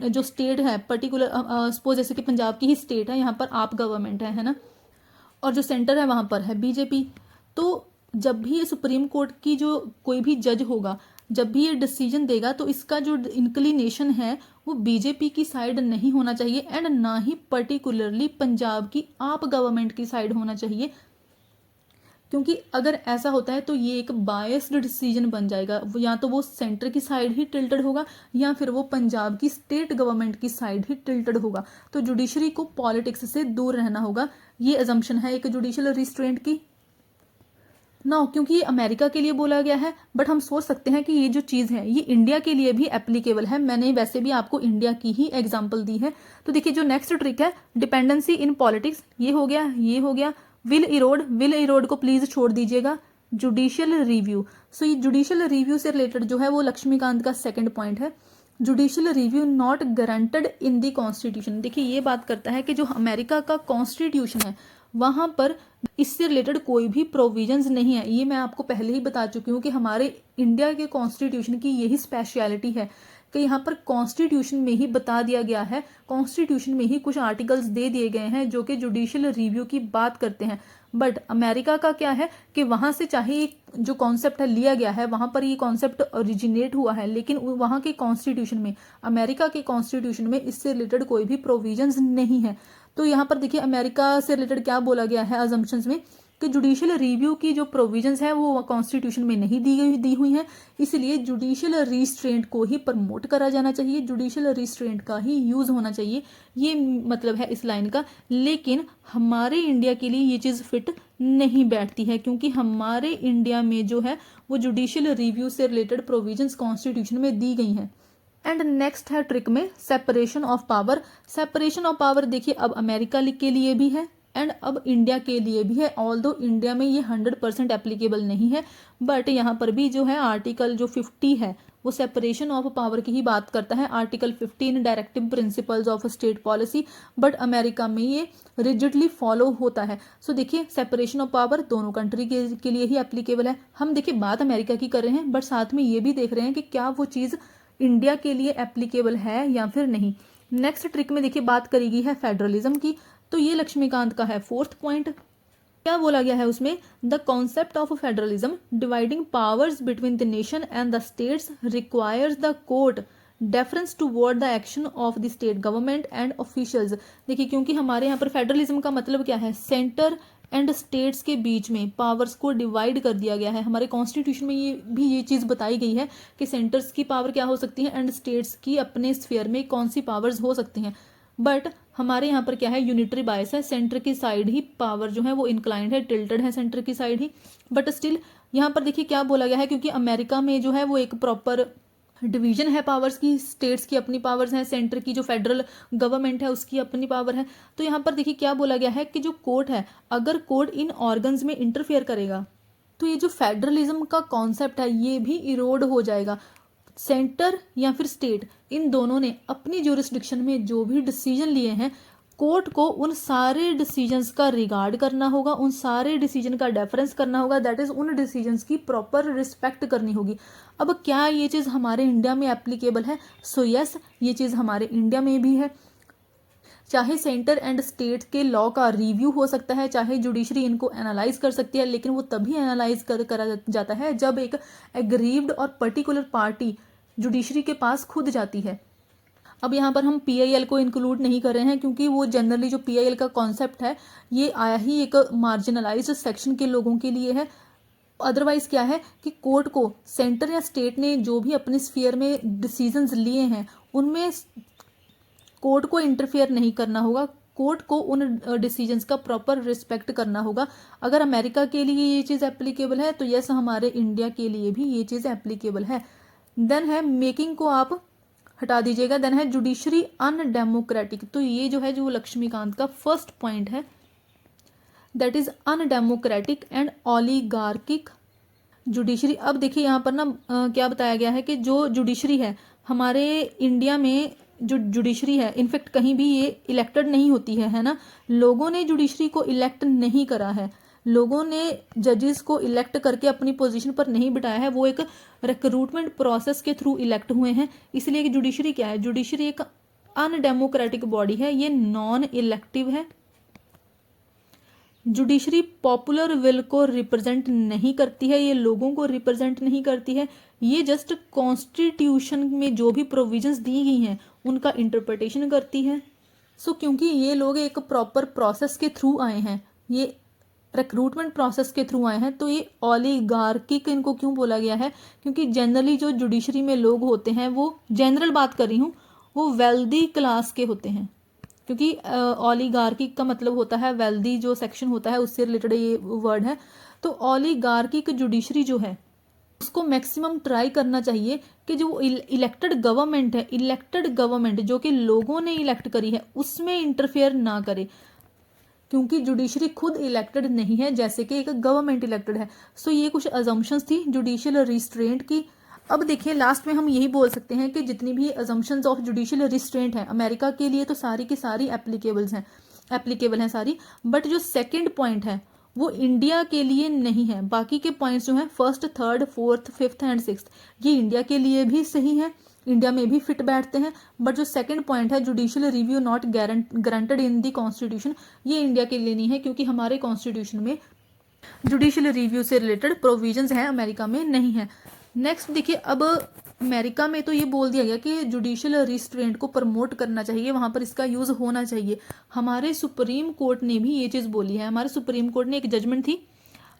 जो स्टेट है पर्टिकुलर, सपोज जैसे कि पंजाब की ही स्टेट है, यहाँ पर आप गवर्नमेंट है ना, और जो सेंटर है वहाँ पर है बीजेपी। तो जब भी ये सुप्रीम कोर्ट की जो कोई भी जज होगा, जब भी ये डिसीजन देगा, तो इसका जो इंक्लिनेशन है वो बीजेपी की साइड नहीं होना चाहिए, एंड ना ही पर्टिकुलरली पंजाब की आप गवर्नमेंट की साइड होना चाहिए। क्योंकि अगर ऐसा होता है तो ये एक बायस्ड डिसीजन बन जाएगा, या तो वो सेंटर की साइड ही टिल्टेड होगा या फिर वो पंजाब की स्टेट गवर्नमेंट की साइड ही टिल्टेड होगा। तो जुडिशरी को पॉलिटिक्स से दूर रहना होगा, ये अजम्पशन है एक जुडिशियल रिस्ट्रेंट की ना। क्योंकि ये अमेरिका के लिए बोला गया है, बट हम सोच सकते हैं कि ये जो चीज़ है ये इंडिया के लिए भी एप्लीकेबल है। मैंने वैसे भी आपको इंडिया की ही एग्जांपल दी है। तो देखिए जो नेक्स्ट ट्रिक है, डिपेंडेंसी इन पॉलिटिक्स, ये हो गया, ये हो गया। विल इरोड को प्लीज छोड़ दीजिएगा। जुडिशियल रिव्यू, सो ये जुडिशियल रिव्यू से रिलेटेड जो है वो लक्ष्मीकांत का सेकंड पॉइंट है। Judicial review not guaranteed in the constitution. देखिए ये बात करता है कि जो अमेरिका का कॉन्स्टिट्यूशन है वहां पर इससे रिलेटेड कोई भी प्रोविजंस नहीं है। ये मैं आपको पहले ही बता चुकी हूँ कि हमारे इंडिया के कॉन्स्टिट्यूशन की यही स्पेशलिटी है कि यहाँ पर कॉन्स्टिट्यूशन में ही बता दिया गया है, कॉन्स्टिट्यूशन में ही कुछ आर्टिकल्स दे दिए गए हैं जो कि जुडिशियल रिव्यू की बात करते हैं। बट अमेरिका का क्या है कि वहां से चाहे जो कॉन्सेप्ट है लिया गया है, वहां पर ये कॉन्सेप्ट ओरिजिनेट हुआ है, लेकिन वहां के कॉन्स्टिट्यूशन में, अमेरिका के कॉन्स्टिट्यूशन में इससे रिलेटेड कोई भी प्रोविजंस नहीं है। तो यहाँ पर देखिए अमेरिका से रिलेटेड क्या बोला गया है अजम्पशंस में कि जुडिशियल रिव्यू की जो प्रोविजंस है वो कॉन्स्टिट्यूशन में नहीं दी हुई हैं, इसलिए जुडिशियल रिस्ट्रेंट को ही प्रमोट करा जाना चाहिए, जुडिशियल रिस्ट्रेंट का ही यूज होना चाहिए, ये मतलब है इस लाइन का। लेकिन हमारे इंडिया के लिए ये चीज़ फिट नहीं बैठती है, क्योंकि हमारे इंडिया में जो है वो जुडिशियल रिव्यू से रिलेटेड प्रोविजंस कॉन्स्टिट्यूशन में दी गई हैं। एंड नेक्स्ट है ट्रिक में separation of power. Separation of power देखिए अब अमेरिका के लिए भी है एंड अब इंडिया के लिए भी है। ऑल्दो इंडिया में ये 100% एप्लीकेबल नहीं है, बट यहाँ पर भी जो है आर्टिकल जो 50 है वो सेपरेशन ऑफ पावर की ही बात करता है। Article 15 directive principles of state policy, but America में ये रिजिडली फॉलो होता है। सो देखिए सेपरेशन ऑफ पावर दोनों कंट्री के लिए ही एप्लीकेबल है। हम देखिए बात अमेरिका की कर रहे हैं, बट साथ में ये भी देख रहे हैं कि क्या वो चीज़ इंडिया के लिए एप्लीकेबल है या फिर नहीं। नेक्स्ट ट्रिक में देखिए बात करेगी है फेडरलिज्म की, तो ये लक्ष्मीकांत का है फोर्थ पॉइंट। क्या बोला गया है उसमें, the concept of federalism dividing powers between the nation and the states requires the court deference toward the action of the state government and officials. देखिए क्योंकि हमारे यहाँ पर फेडरलिज्म का मतलब क्या है, सेंटर एंड स्टेट्स के बीच में पावर्स को डिवाइड कर दिया गया है। हमारे कॉन्स्टिट्यूशन में ये चीज़ बताई गई है कि सेंटर्स की पावर क्या हो सकती है एंड स्टेट्स की अपने स्फीयर में कौन सी पावर्स हो सकती हैं। बट हमारे यहाँ पर क्या है, यूनिटरी बायस है, सेंटर की साइड ही पावर जो है वो इंक्लाइंड है, टिल्टेड है सेंटर की साइड ही। बट स्टिल यहाँ पर देखिए क्या बोला गया है, क्योंकि अमेरिका में जो है वो एक प्रॉपर डिवीजन है पावर्स की, स्टेट्स की अपनी पावर्स हैं, सेंटर की जो फेडरल गवर्नमेंट है उसकी अपनी पावर है। तो यहाँ पर देखिए क्या बोला गया है कि जो कोर्ट है, अगर कोर्ट इन ऑर्गन्स में इंटरफेयर करेगा तो ये जो फेडरलिज्म का कॉन्सेप्ट है ये भी इरोड हो जाएगा। सेंटर या फिर स्टेट, इन दोनों ने अपनी ज्यूरिसडिक्शन में जो भी डिसीजन लिए हैं, कोर्ट को उन सारे डिसीजंस का रिगार्ड करना होगा, उन सारे डिसीजन का डेफरेंस करना होगा, दैट इज उन डिसीजंस की प्रॉपर रिस्पेक्ट करनी होगी। अब क्या ये चीज़ हमारे इंडिया में एप्लीकेबल है? सो यस, ये चीज़ हमारे इंडिया में भी है। चाहे सेंटर एंड स्टेट के लॉ का रिव्यू हो सकता है, चाहे जुडिशरी इनको एनालाइज कर सकती है, लेकिन वो तभी एनालाइज करा जाता है जब एक एग्रीव्ड और पर्टिकुलर पार्टी जुडिशरी के पास खुद जाती है। अब यहाँ पर हम PIL को इंक्लूड नहीं कर रहे हैं, क्योंकि वो जनरली जो PIL का कॉन्सेप्ट है ये आया ही एक मार्जिनलाइज्ड सेक्शन के लोगों के लिए है। अदरवाइज क्या है कि कोर्ट को सेंटर या स्टेट ने जो भी अपने स्फीयर में डिसीजंस लिए हैं उनमें कोर्ट को इंटरफेयर नहीं करना होगा, कोर्ट को उन डिसीजंस का प्रॉपर रिस्पेक्ट करना होगा। अगर अमेरिका के लिए ये चीज़ एप्लीकेबल है तो यस, हमारे इंडिया के लिए भी ये चीज़ एप्लीकेबल है। देन है मेकिंग को आप हटा दीजिएगा, देन है जुडिशरी अनडेमोक्रेटिक। तो ये जो है जो लक्ष्मीकांत का फर्स्ट पॉइंट है, that is undemocratic and oligarchic judiciary. अब देखिए यहाँ पर ना क्या बताया गया है कि जो जुडिशरी है हमारे इंडिया में, जो जुडिशरी है इनफैक्ट कहीं भी ये इलेक्टेड नहीं होती है ना, लोगों ने जुडिशरी को इलेक्ट नहीं करा है, लोगों ने जजेस को इलेक्ट करके अपनी पोजीशन पर नहीं बिठाया है, वो एक रिक्रूटमेंट प्रोसेस के थ्रू इलेक्ट हुए हैं। इसलिए कि जुडिशरी क्या है, जुडिशरी एक अनडेमोक्रेटिक बॉडी है, ये नॉन इलेक्टिव है। जुडिशरी पॉपुलर विल को रिप्रेजेंट नहीं करती है, ये लोगों को रिप्रेजेंट नहीं करती है, ये जस्ट कॉन्स्टिट्यूशन में जो भी प्रोविजंस दी गई हैं उनका इंटरप्रिटेशन करती है। सो क्योंकि ये लोग एक प्रॉपर प्रोसेस के थ्रू आए हैं, ये रिक्रूटमेंट प्रोसेस के थ्रू आए हैं, तो ये ओलिगार्किक इनको क्यों बोला गया है, क्योंकि जनरली जो जुडिशरी में लोग होते हैं, वो जनरल बात कर रही हूँ, वो वेल्दी क्लास के होते हैं। क्योंकि ओलिगार्किक का मतलब होता है वेल्दी, जो सेक्शन होता है उससे रिलेटेड ये वर्ड है। तो ओलिगार्किक जुडिशरी जो है उसको मैक्सिमम ट्राई करना चाहिए कि जो इलेक्टेड गवर्नमेंट है, इलेक्टेड गवर्नमेंट जो कि लोगों ने इलेक्ट करी है, उसमें इंटरफेयर ना करे, क्योंकि जुडिशरी खुद इलेक्टेड नहीं है जैसे कि एक गवर्नमेंट इलेक्टेड है। सो ये कुछ अजम्पशंस थी जुडिशियल रिस्ट्रेंट की। अब देखिए लास्ट में हम यही बोल सकते हैं कि जितनी भी अजम्पशंस ऑफ जुडिशियल रिस्ट्रेंट है अमेरिका के लिए तो सारी की सारी एप्लीकेबल हैं सारी, बट जो सेकंड पॉइंट है वो इंडिया के लिए नहीं है। बाकी के पॉइंट्स जो हैं first, third, fourth, fifth and sixth, ये इंडिया के लिए भी सही है, इंडिया में भी फिट बैठते हैं, बट जो सेकंड पॉइंट है judicial review not guaranteed in the constitution, ये इंडिया के लिए नहीं है, क्योंकि हमारे कॉन्स्टिट्यूशन में जुडिशियल रिव्यू से रिलेटेड प्रोविजंस हैं, अमेरिका में नहीं है। नेक्स्ट देखिए, अब अमेरिका में तो ये बोल दिया गया कि जुडिशियल रिस्ट्रेंट को प्रमोट करना चाहिए, वहाँ पर इसका यूज़ होना चाहिए। हमारे सुप्रीम कोर्ट ने भी ये चीज़ बोली है। हमारे सुप्रीम कोर्ट ने एक जजमेंट थी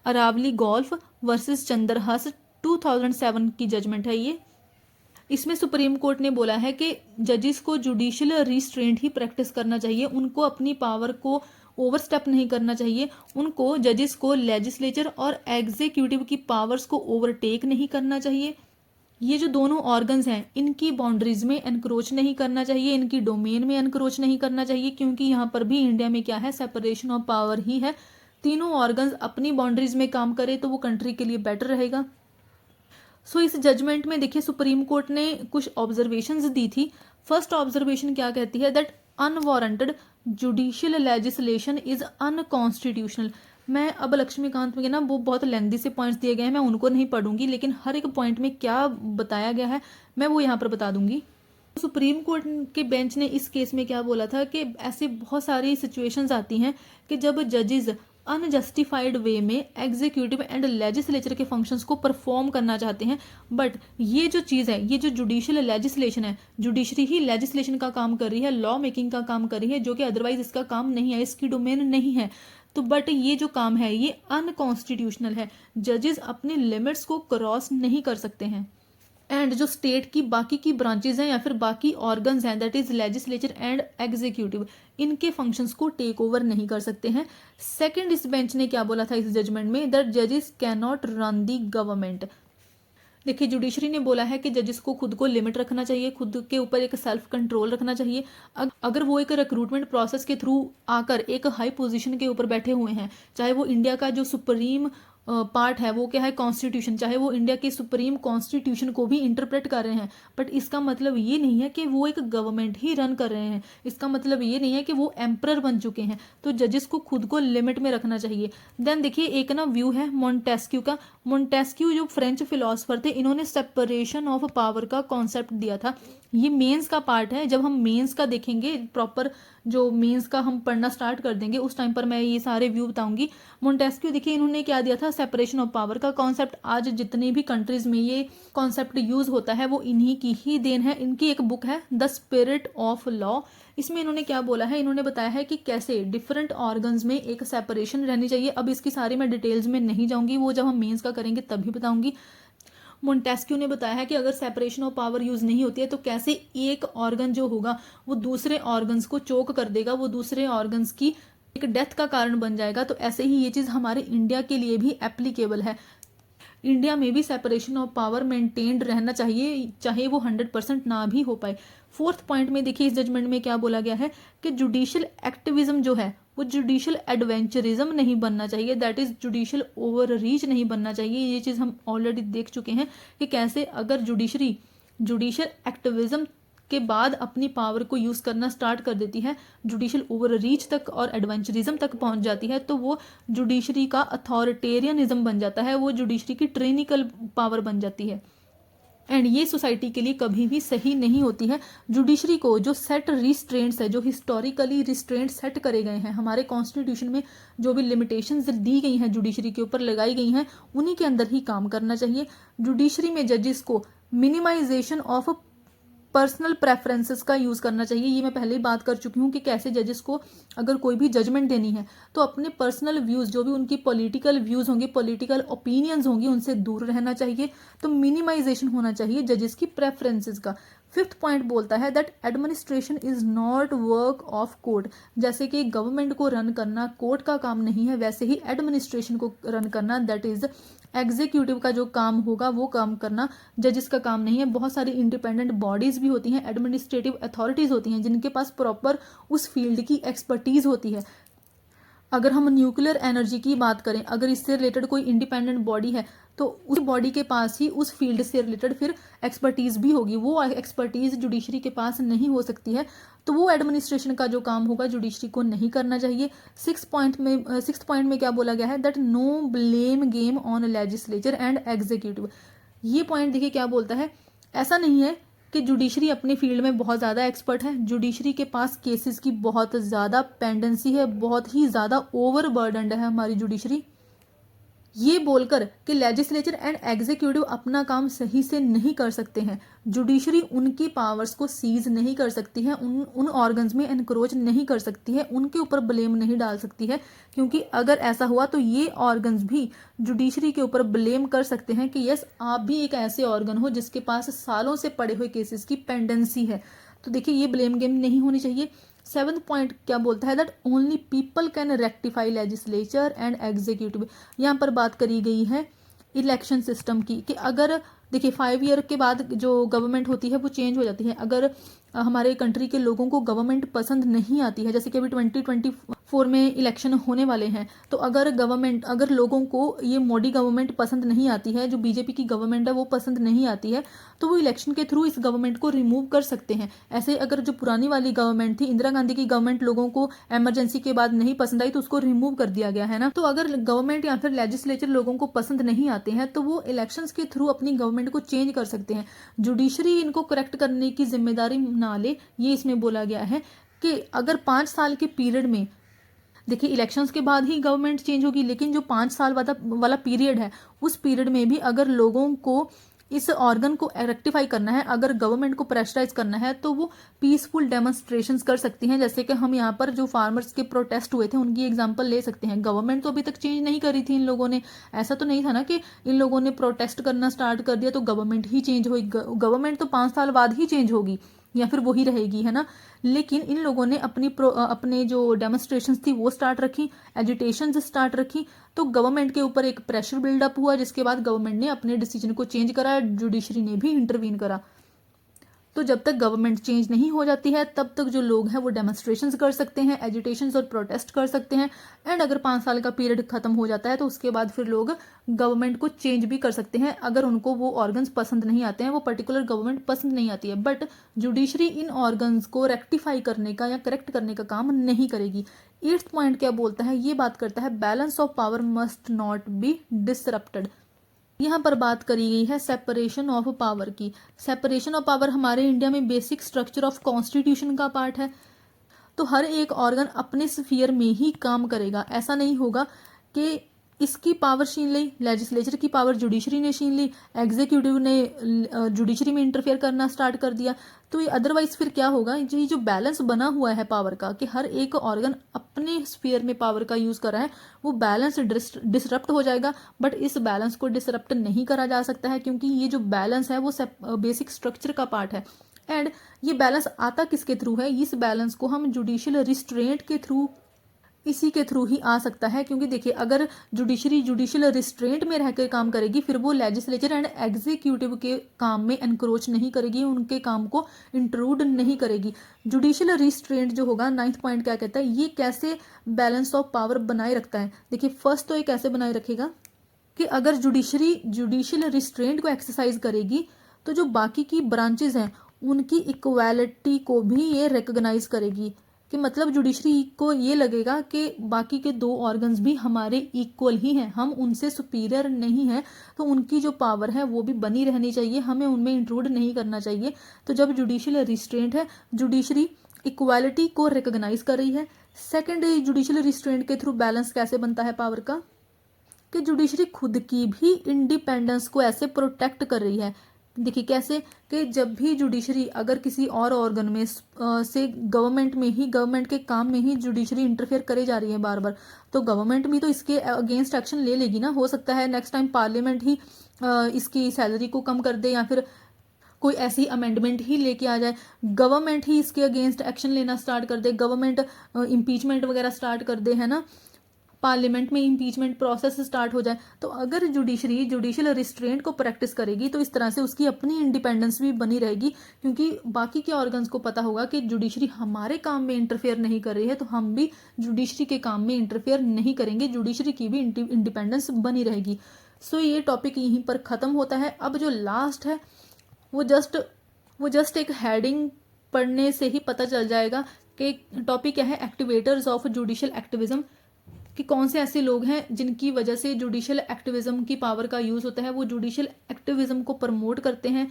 अरावली गोल्फ वर्सेस चंद्रहास 2007 की जजमेंट है ये। इसमें सुप्रीम कोर्ट ने बोला है कि जजेस को जुडिशियल रिस्ट्रेंट ही प्रैक्टिस करना चाहिए, उनको अपनी पावर को ओवरस्टेप नहीं करना चाहिए, उनको जजेस को लेजिस्लेचर और एग्जीक्यूटिव की पावर्स को ओवरटेक नहीं करना चाहिए। ये जो दोनों ऑर्गन्स हैं इनकी बाउंड्रीज में एनक्रोच नहीं करना चाहिए, इनकी डोमेन में एनक्रोच नहीं करना चाहिए, क्योंकि यहाँ पर भी इंडिया में क्या है, सेपरेशन ऑफ पावर ही है। तीनों ऑर्गन्स अपनी बाउंड्रीज में काम करे तो वो कंट्री के लिए बेटर रहेगा। सो इस जजमेंट में देखिए सुप्रीम कोर्ट ने कुछ ऑब्जर्वेशंस दी थी। फर्स्ट ऑब्जर्वेशन क्या कहती है, that unwarranted judicial legislation is unconstitutional. मैं अब लक्ष्मीकांत में ना वो बहुत लेंदी से पॉइंट्स दिए गए हैं, मैं उनको नहीं पढ़ूंगी, लेकिन हर एक पॉइंट में क्या बताया गया है मैं वो यहाँ पर बता दूंगी। सुप्रीम कोर्ट के बेंच ने इस केस में क्या बोला था कि ऐसी बहुत सारी सिचुएशंस आती हैं कि जब जजेस अनजस्टिफाइड वे में एग्जीक्यूटिव एंड लेजिस्लेचर के फंक्शंस को परफॉर्म करना चाहते हैं, बट ये जो चीज़ है, ये जो जुडिशियल लेजिस्लेशन है, जुडिशरी ही लेजिस्लेशन का काम कर रही है, लॉ मेकिंग का काम कर रही है, जो कि अदरवाइज इसका काम नहीं है, इसकी डोमेन नहीं है। तो बट ये जो काम है ये अनकॉन्स्टिट्यूशनल है, जजेस अपने लिमिट्स को क्रॉस नहीं कर सकते हैं। एंड जो स्टेट की बाकी की ब्रांचेज हैं या फिर बाकी ऑर्गन्स हैं, that is legislature and executive, इनके फंक्शंस को टेक ओवर नहीं कर सकते हैं। सेकंड, इस बेंच ने क्या बोला था इस जजमेंट में, दैट जजेस can not run the government. देखिए जुडिशरी ने बोला है कि जजेस को खुद को लिमिट रखना चाहिए, खुद के ऊपर एक सेल्फ कंट्रोल रखना चाहिए। अगर वो एक रिक्रूटमेंट प्रोसेस के थ्रू आकर एक हाई पोजीशन के ऊपर बैठे हुए हैं, चाहे वो इंडिया का जो सुप्रीम पार्ट है वो क्या है, कॉन्स्टिट्यूशन, चाहे वो इंडिया के सुप्रीम कॉन्स्टिट्यूशन को भी इंटरप्रेट कर रहे हैं, बट इसका मतलब ये नहीं है कि वो एक गवर्नमेंट ही रन कर रहे हैं, इसका मतलब ये नहीं है कि वो एम्परर बन चुके हैं। तो जजेस को खुद को लिमिट में रखना चाहिए। देन देखिए एक ना व्यू है मोंटेस्क्यू का। मोंटेस्क्यू जो फ्रेंच फिलोसफर थे, इन्होंने सेपरेशन ऑफ पावर का कॉन्सेप्ट दिया था। ये मेंस का पार्ट है, जब हम मेंस का देखेंगे प्रॉपर, जो मेंस का हम पढ़ना स्टार्ट कर देंगे उस टाइम पर मैं ये सारे व्यू बताऊंगी। मोंटेस्क्यू देखिए इन्होंने क्या दिया था, सेपरेशन ऑफ पावर का कॉन्सेप्ट। आज जितनी भी कंट्रीज में ये कॉन्सेप्ट यूज होता है वो इन्हीं की ही देन है। इनकी एक बुक है द स्पिरिट ऑफ लॉ, इसमें इन्होंने क्या बोला है, इन्होंने बताया है कि कैसे डिफरेंट ऑर्गन्स में एक सेपरेशन रहनी चाहिए। अब इसकी सारी मैं डिटेल्स में नहीं जाऊंगी, वो जब हम मेंस का करेंगे तभी बताऊंगी। मोंटेस्क्यू ने बताया है कि अगर सेपरेशन ऑफ पावर यूज नहीं होती है तो कैसे एक ऑर्गन जो होगा वो दूसरे ऑर्गन्स को चोक कर देगा, वो दूसरे ऑर्गन्स की एक डेथ का कारण बन जाएगा। तो ऐसे ही ये चीज़ हमारे इंडिया के लिए भी एप्लीकेबल है। इंडिया में भी सेपरेशन ऑफ पावर मेंटेन्ड रहना चाहिए, चाहे वो 100% ना भी हो पाए। फोर्थ पॉइंट में देखिए इस जजमेंट में क्या बोला गया है कि जुडिशियल एक्टिविज्म जो है वो जुडिशियल एडवेंचरिज्म नहीं बनना चाहिए, that is judicial over reach नहीं बनना चाहिए। ये चीज़ हम ऑलरेडी देख चुके हैं कि कैसे अगर जुडिशरी जुडिशियल एक्टिविज्म के बाद अपनी पावर को यूज़ करना स्टार्ट कर देती है, जुडिशल ओवर रीच तक और एडवेंचरिज्म तक पहुंच जाती है, तो वो जुडिशरी का अथॉरिटेरियनिज्म बन जाता है, वो जुडिशरी की ट्रेनिकल पावर बन जाती है। एंड ये सोसाइटी के लिए कभी भी सही नहीं होती है। जुडिशरी को जो सेट रिस्ट्रेंट्स है, जो हिस्टोरिकली रिस्ट्रेंट सेट करे गए हैं, हमारे कॉन्स्टिट्यूशन में जो भी लिमिटेशंस दी गई हैं जुडिशरी के ऊपर लगाई गई हैं, उन्हीं के अंदर ही काम करना चाहिए। जुडिशरी में जजेस को मिनिमाइजेशन ऑफ पर्सनल प्रेफरेंसेस का यूज़ करना चाहिए। ये मैं पहले ही बात कर चुकी हूँ कि कैसे जजेस को अगर कोई भी जजमेंट देनी है तो अपने पर्सनल व्यूज़, जो भी उनकी पॉलिटिकल व्यूज़ होंगे, पॉलिटिकल ओपिनियंस होंगी, उनसे दूर रहना चाहिए। तो मिनिमाइजेशन होना चाहिए जजेस की प्रेफरेंसेस का। फिफ्थ पॉइंट बोलता है that administration is not work of court. जैसे कि गवर्नमेंट को रन करना कोर्ट का काम नहीं है, वैसे ही एडमिनिस्ट्रेशन को रन करना, दैट इज एग्जीक्यूटिव का जो काम होगा वो काम करना जजेस का काम नहीं है। बहुत सारी इंडिपेंडेंट बॉडीज भी होती हैं, एडमिनिस्ट्रेटिव अथॉरिटीज होती हैं, जिनके पास प्रॉपर उस फील्ड की एक्सपर्टीज होती है। अगर हम न्यूक्लियर एनर्जी की बात करें, अगर इससे रिलेटेड कोई इंडिपेंडेंट बॉडी है तो उस बॉडी के पास ही उस फील्ड से रिलेटेड फिर एक्सपर्टीज भी होगी। वो एक्सपर्टीज जुडिशरी के पास नहीं हो सकती है, तो वो एडमिनिस्ट्रेशन का जो काम होगा जुडिशरी को नहीं करना चाहिए। सिक्स पॉइंट में क्या बोला गया है that no blame game on legislature and executive. ये पॉइंट देखिए क्या बोलता है, ऐसा नहीं है कि जुडिशरी अपने फील्ड में बहुत ज़्यादा एक्सपर्ट है। जुडिशरी के पास केसेस की बहुत ज़्यादा पेंडेंसी है, बहुत ही ज़्यादा ओवरबर्डन्ड है हमारी जुडिशरी। ये बोलकर कि लेजिस्लेचर एंड एग्जीक्यूटिव अपना काम सही से नहीं कर सकते हैं, जुडिशरी उनकी पावर्स को सीज नहीं कर सकती है, उन ऑर्गन्स में एनक्रोच नहीं कर सकती है, उनके ऊपर ब्लेम नहीं डाल सकती है। क्योंकि अगर ऐसा हुआ तो ये ऑर्गन्स भी जुडिशरी के ऊपर ब्लेम कर सकते हैं कि यस आप भी एक ऐसे ऑर्गन हो जिसके पास सालों से पड़े हुए केसेस की पेंडेंसी है। तो देखिए ये ब्लेम गेम नहीं होनी चाहिए। सेवन्थ पॉइंट क्या बोलता है that only people can rectify legislature and executive. यहाँ पर बात करी गई है इलेक्शन सिस्टम की कि अगर देखिए 5 ईयर के बाद जो गवर्नमेंट होती है वो चेंज हो जाती है। अगर हमारे कंट्री के लोगों को गवर्नमेंट पसंद नहीं आती है, जैसे कि अभी 2024 में इलेक्शन होने वाले हैं, तो अगर लोगों को ये मोदी गवर्नमेंट पसंद नहीं आती है, जो बीजेपी की गवर्नमेंट है वो पसंद नहीं आती है, तो वो इलेक्शन के थ्रू इस गवर्नमेंट को रिमूव कर सकते हैं। ऐसे अगर जो पुरानी वाली गवर्नमेंट थी, इंदिरा गांधी की गवर्नमेंट, लोगों को इमरजेंसी के बाद नहीं पसंद आई तो उसको रिमूव कर दिया गया है ना। तो अगर गवर्नमेंट या फिर लेजिस्लेचर लोगों को पसंद नहीं आते हैं तो वो इलेक्शंस के थ्रू अपनी गवर्नमेंट को चेंज कर सकते हैं। जुडिशरी इनको करेक्ट करने की जिम्मेदारी ना ले, ये इसमें बोला गया है कि अगर 5 साल के पीरियड में, देखिए इलेक्शंस के बाद ही गवर्नमेंट चेंज होगी, लेकिन जो 5 साल वाला पीरियड है उस पीरियड में भी अगर लोगों को इस ऑर्गन को रेक्टिफाई करना है, अगर गवर्नमेंट को प्रेशराइज करना है, तो वो पीसफुल डेमोन्स्ट्रेशंस कर सकती हैं। जैसे कि हम यहाँ पर जो फार्मर्स के प्रोटेस्ट हुए थे उनकी एग्जांपल ले सकते हैं। गवर्नमेंट तो अभी तक चेंज नहीं करी थी इन लोगों ने, ऐसा तो नहीं था ना कि इन लोगों ने प्रोटेस्ट करना स्टार्ट कर दिया तो गवर्नमेंट ही चेंज होगी। गवर्नमेंट तो 5 साल बाद ही चेंज होगी या फिर वही रहेगी, है ना। लेकिन इन लोगों ने अपने जो डेमोन्स्ट्रेशंस थी वो स्टार्ट रखी, एजिटेशंस स्टार्ट रखी, तो गवर्नमेंट के ऊपर एक प्रेशर बिल्डअप हुआ, जिसके बाद गवर्नमेंट ने अपने डिसीजन को चेंज करा, जुडिशरी ने भी इंटरवीन करा। तो जब तक गवर्नमेंट चेंज नहीं हो जाती है तब तक जो लोग हैं वो डेमोन्स्ट्रेशंस कर सकते हैं, एजिटेशंस और प्रोटेस्ट कर सकते हैं। एंड अगर 5 साल का पीरियड खत्म हो जाता है तो उसके बाद फिर लोग गवर्नमेंट को चेंज भी कर सकते हैं अगर उनको वो ऑर्गन्स पसंद नहीं आते हैं, वो पर्टिकुलर गवर्नमेंट पसंद नहीं आती है। बट जुडिशरी इन ऑर्गन्स को रेक्टिफाई करने का या करेक्ट करने का काम नहीं करेगी। 8th पॉइंट क्या बोलता है, ये बात करता है balance of power must not be disrupted. यहाँ पर बात करी गई है सेपरेशन ऑफ पावर की। सेपरेशन ऑफ पावर हमारे इंडिया में बेसिक स्ट्रक्चर ऑफ कॉन्स्टिट्यूशन का पार्ट है। तो हर एक ऑर्गन अपने स्फीयर में ही काम करेगा। ऐसा नहीं होगा कि इसकी पावर छीन ली, लेजिस्लेचर की पावर जुडिशरी ने छीन ली, एग्जीक्यूटिव ने जुडिशरी में इंटरफेयर करना स्टार्ट कर दिया। तो ये अदरवाइज फिर क्या होगा, ये जो बैलेंस बना हुआ है पावर का कि हर एक ऑर्गन अपने स्फीयर में पावर का यूज कर रहा है, वो बैलेंस डिसरप्ट हो जाएगा। बट इस बैलेंस को डिसरप्ट नहीं करा जा सकता है क्योंकि ये जो बैलेंस है वो बेसिक स्ट्रक्चर का पार्ट है। एंड ये बैलेंस आता किसके थ्रू है, इस बैलेंस को हम जुडिशियल रिस्ट्रेंट के थ्रू, इसी के थ्रू ही आ सकता है। क्योंकि देखिए अगर जुडिशरी जुडिशियल रिस्ट्रेंट में रहकर काम करेगी फिर वो लेजिस्लेचर एंड एग्जीक्यूटिव के काम में एनक्रोच नहीं करेगी, उनके काम को इंट्रूड नहीं करेगी। जुडिशियल रिस्ट्रेंट जो होगा, 9th पॉइंट क्या कहता है, ये कैसे बैलेंस ऑफ पावर बनाए रखता है। देखिए फर्स्ट तो ये कैसे बनाए रखेगा कि अगर जुडिशरी जुडिशियल रिस्ट्रेंट को एक्सरसाइज करेगी तो जो बाकी की ब्रांचेज हैं उनकी इक्वालिटी को भी ये रिकग्नाइज करेगी, कि मतलब जुडिशरी को ये लगेगा कि बाकी के दो ऑर्गन्स भी हमारे इक्वल ही हैं, हम उनसे सुपीरियर नहीं हैं, तो उनकी जो पावर है वो भी बनी रहनी चाहिए, हमें उनमें इंट्रूड नहीं करना चाहिए। तो जब जुडिशियल रिस्ट्रेंट है, जुडिशरी इक्वालिटी को रिकग्नाइज कर रही है। सेकेंड, जुडिशियल रिस्ट्रेंट के थ्रू बैलेंस कैसे बनता है पावर का, कि जुडिशरी खुद की भी इंडिपेंडेंस को ऐसे प्रोटेक्ट कर रही है। देखिए कैसे, कि जब भी जुडिशरी अगर किसी और ऑर्गन में से गवर्नमेंट के काम में ही जुडिशरी इंटरफेयर करे जा रही है बार बार, तो गवर्नमेंट भी तो इसके अगेंस्ट एक्शन ले लेगी ना। हो सकता है नेक्स्ट टाइम पार्लियामेंट ही इसकी सैलरी को कम कर दे, या फिर कोई ऐसी अमेंडमेंट ही लेके आ जाए, गवर्नमेंट ही इसके अगेंस्ट एक्शन लेना स्टार्ट कर दे, गवर्नमेंट इम्पीचमेंट वगैरह स्टार्ट कर दे, है ना, पार्लियामेंट में इम्पीचमेंट प्रोसेस स्टार्ट हो जाए। तो अगर जुडिशरी जुडिशियल रिस्ट्रेंट को प्रैक्टिस करेगी तो इस तरह से उसकी अपनी इंडिपेंडेंस भी बनी रहेगी, क्योंकि बाकी के ऑर्गन्स को पता होगा कि जुडिशरी हमारे काम में इंटरफेयर नहीं कर रही है, तो हम भी जुडिशरी के काम में इंटरफेयर नहीं करेंगे, जुडिशरी की भी इंडिपेंडेंस बनी रहेगी। सो ये टॉपिक यहीं पर ख़त्म होता है। अब जो लास्ट है वो जस्ट एक हेडिंग पढ़ने से ही पता चल जाएगा कि टॉपिक क्या है, एक्टिवेटर्स ऑफ जुडिशियल एक्टिविज्म, कि कौन से ऐसे लोग हैं जिनकी वजह से जुडिशियल एक्टिविज्म की पावर का यूज़ होता है, वो जुडिशियल एक्टिविज्म को प्रमोट करते हैं।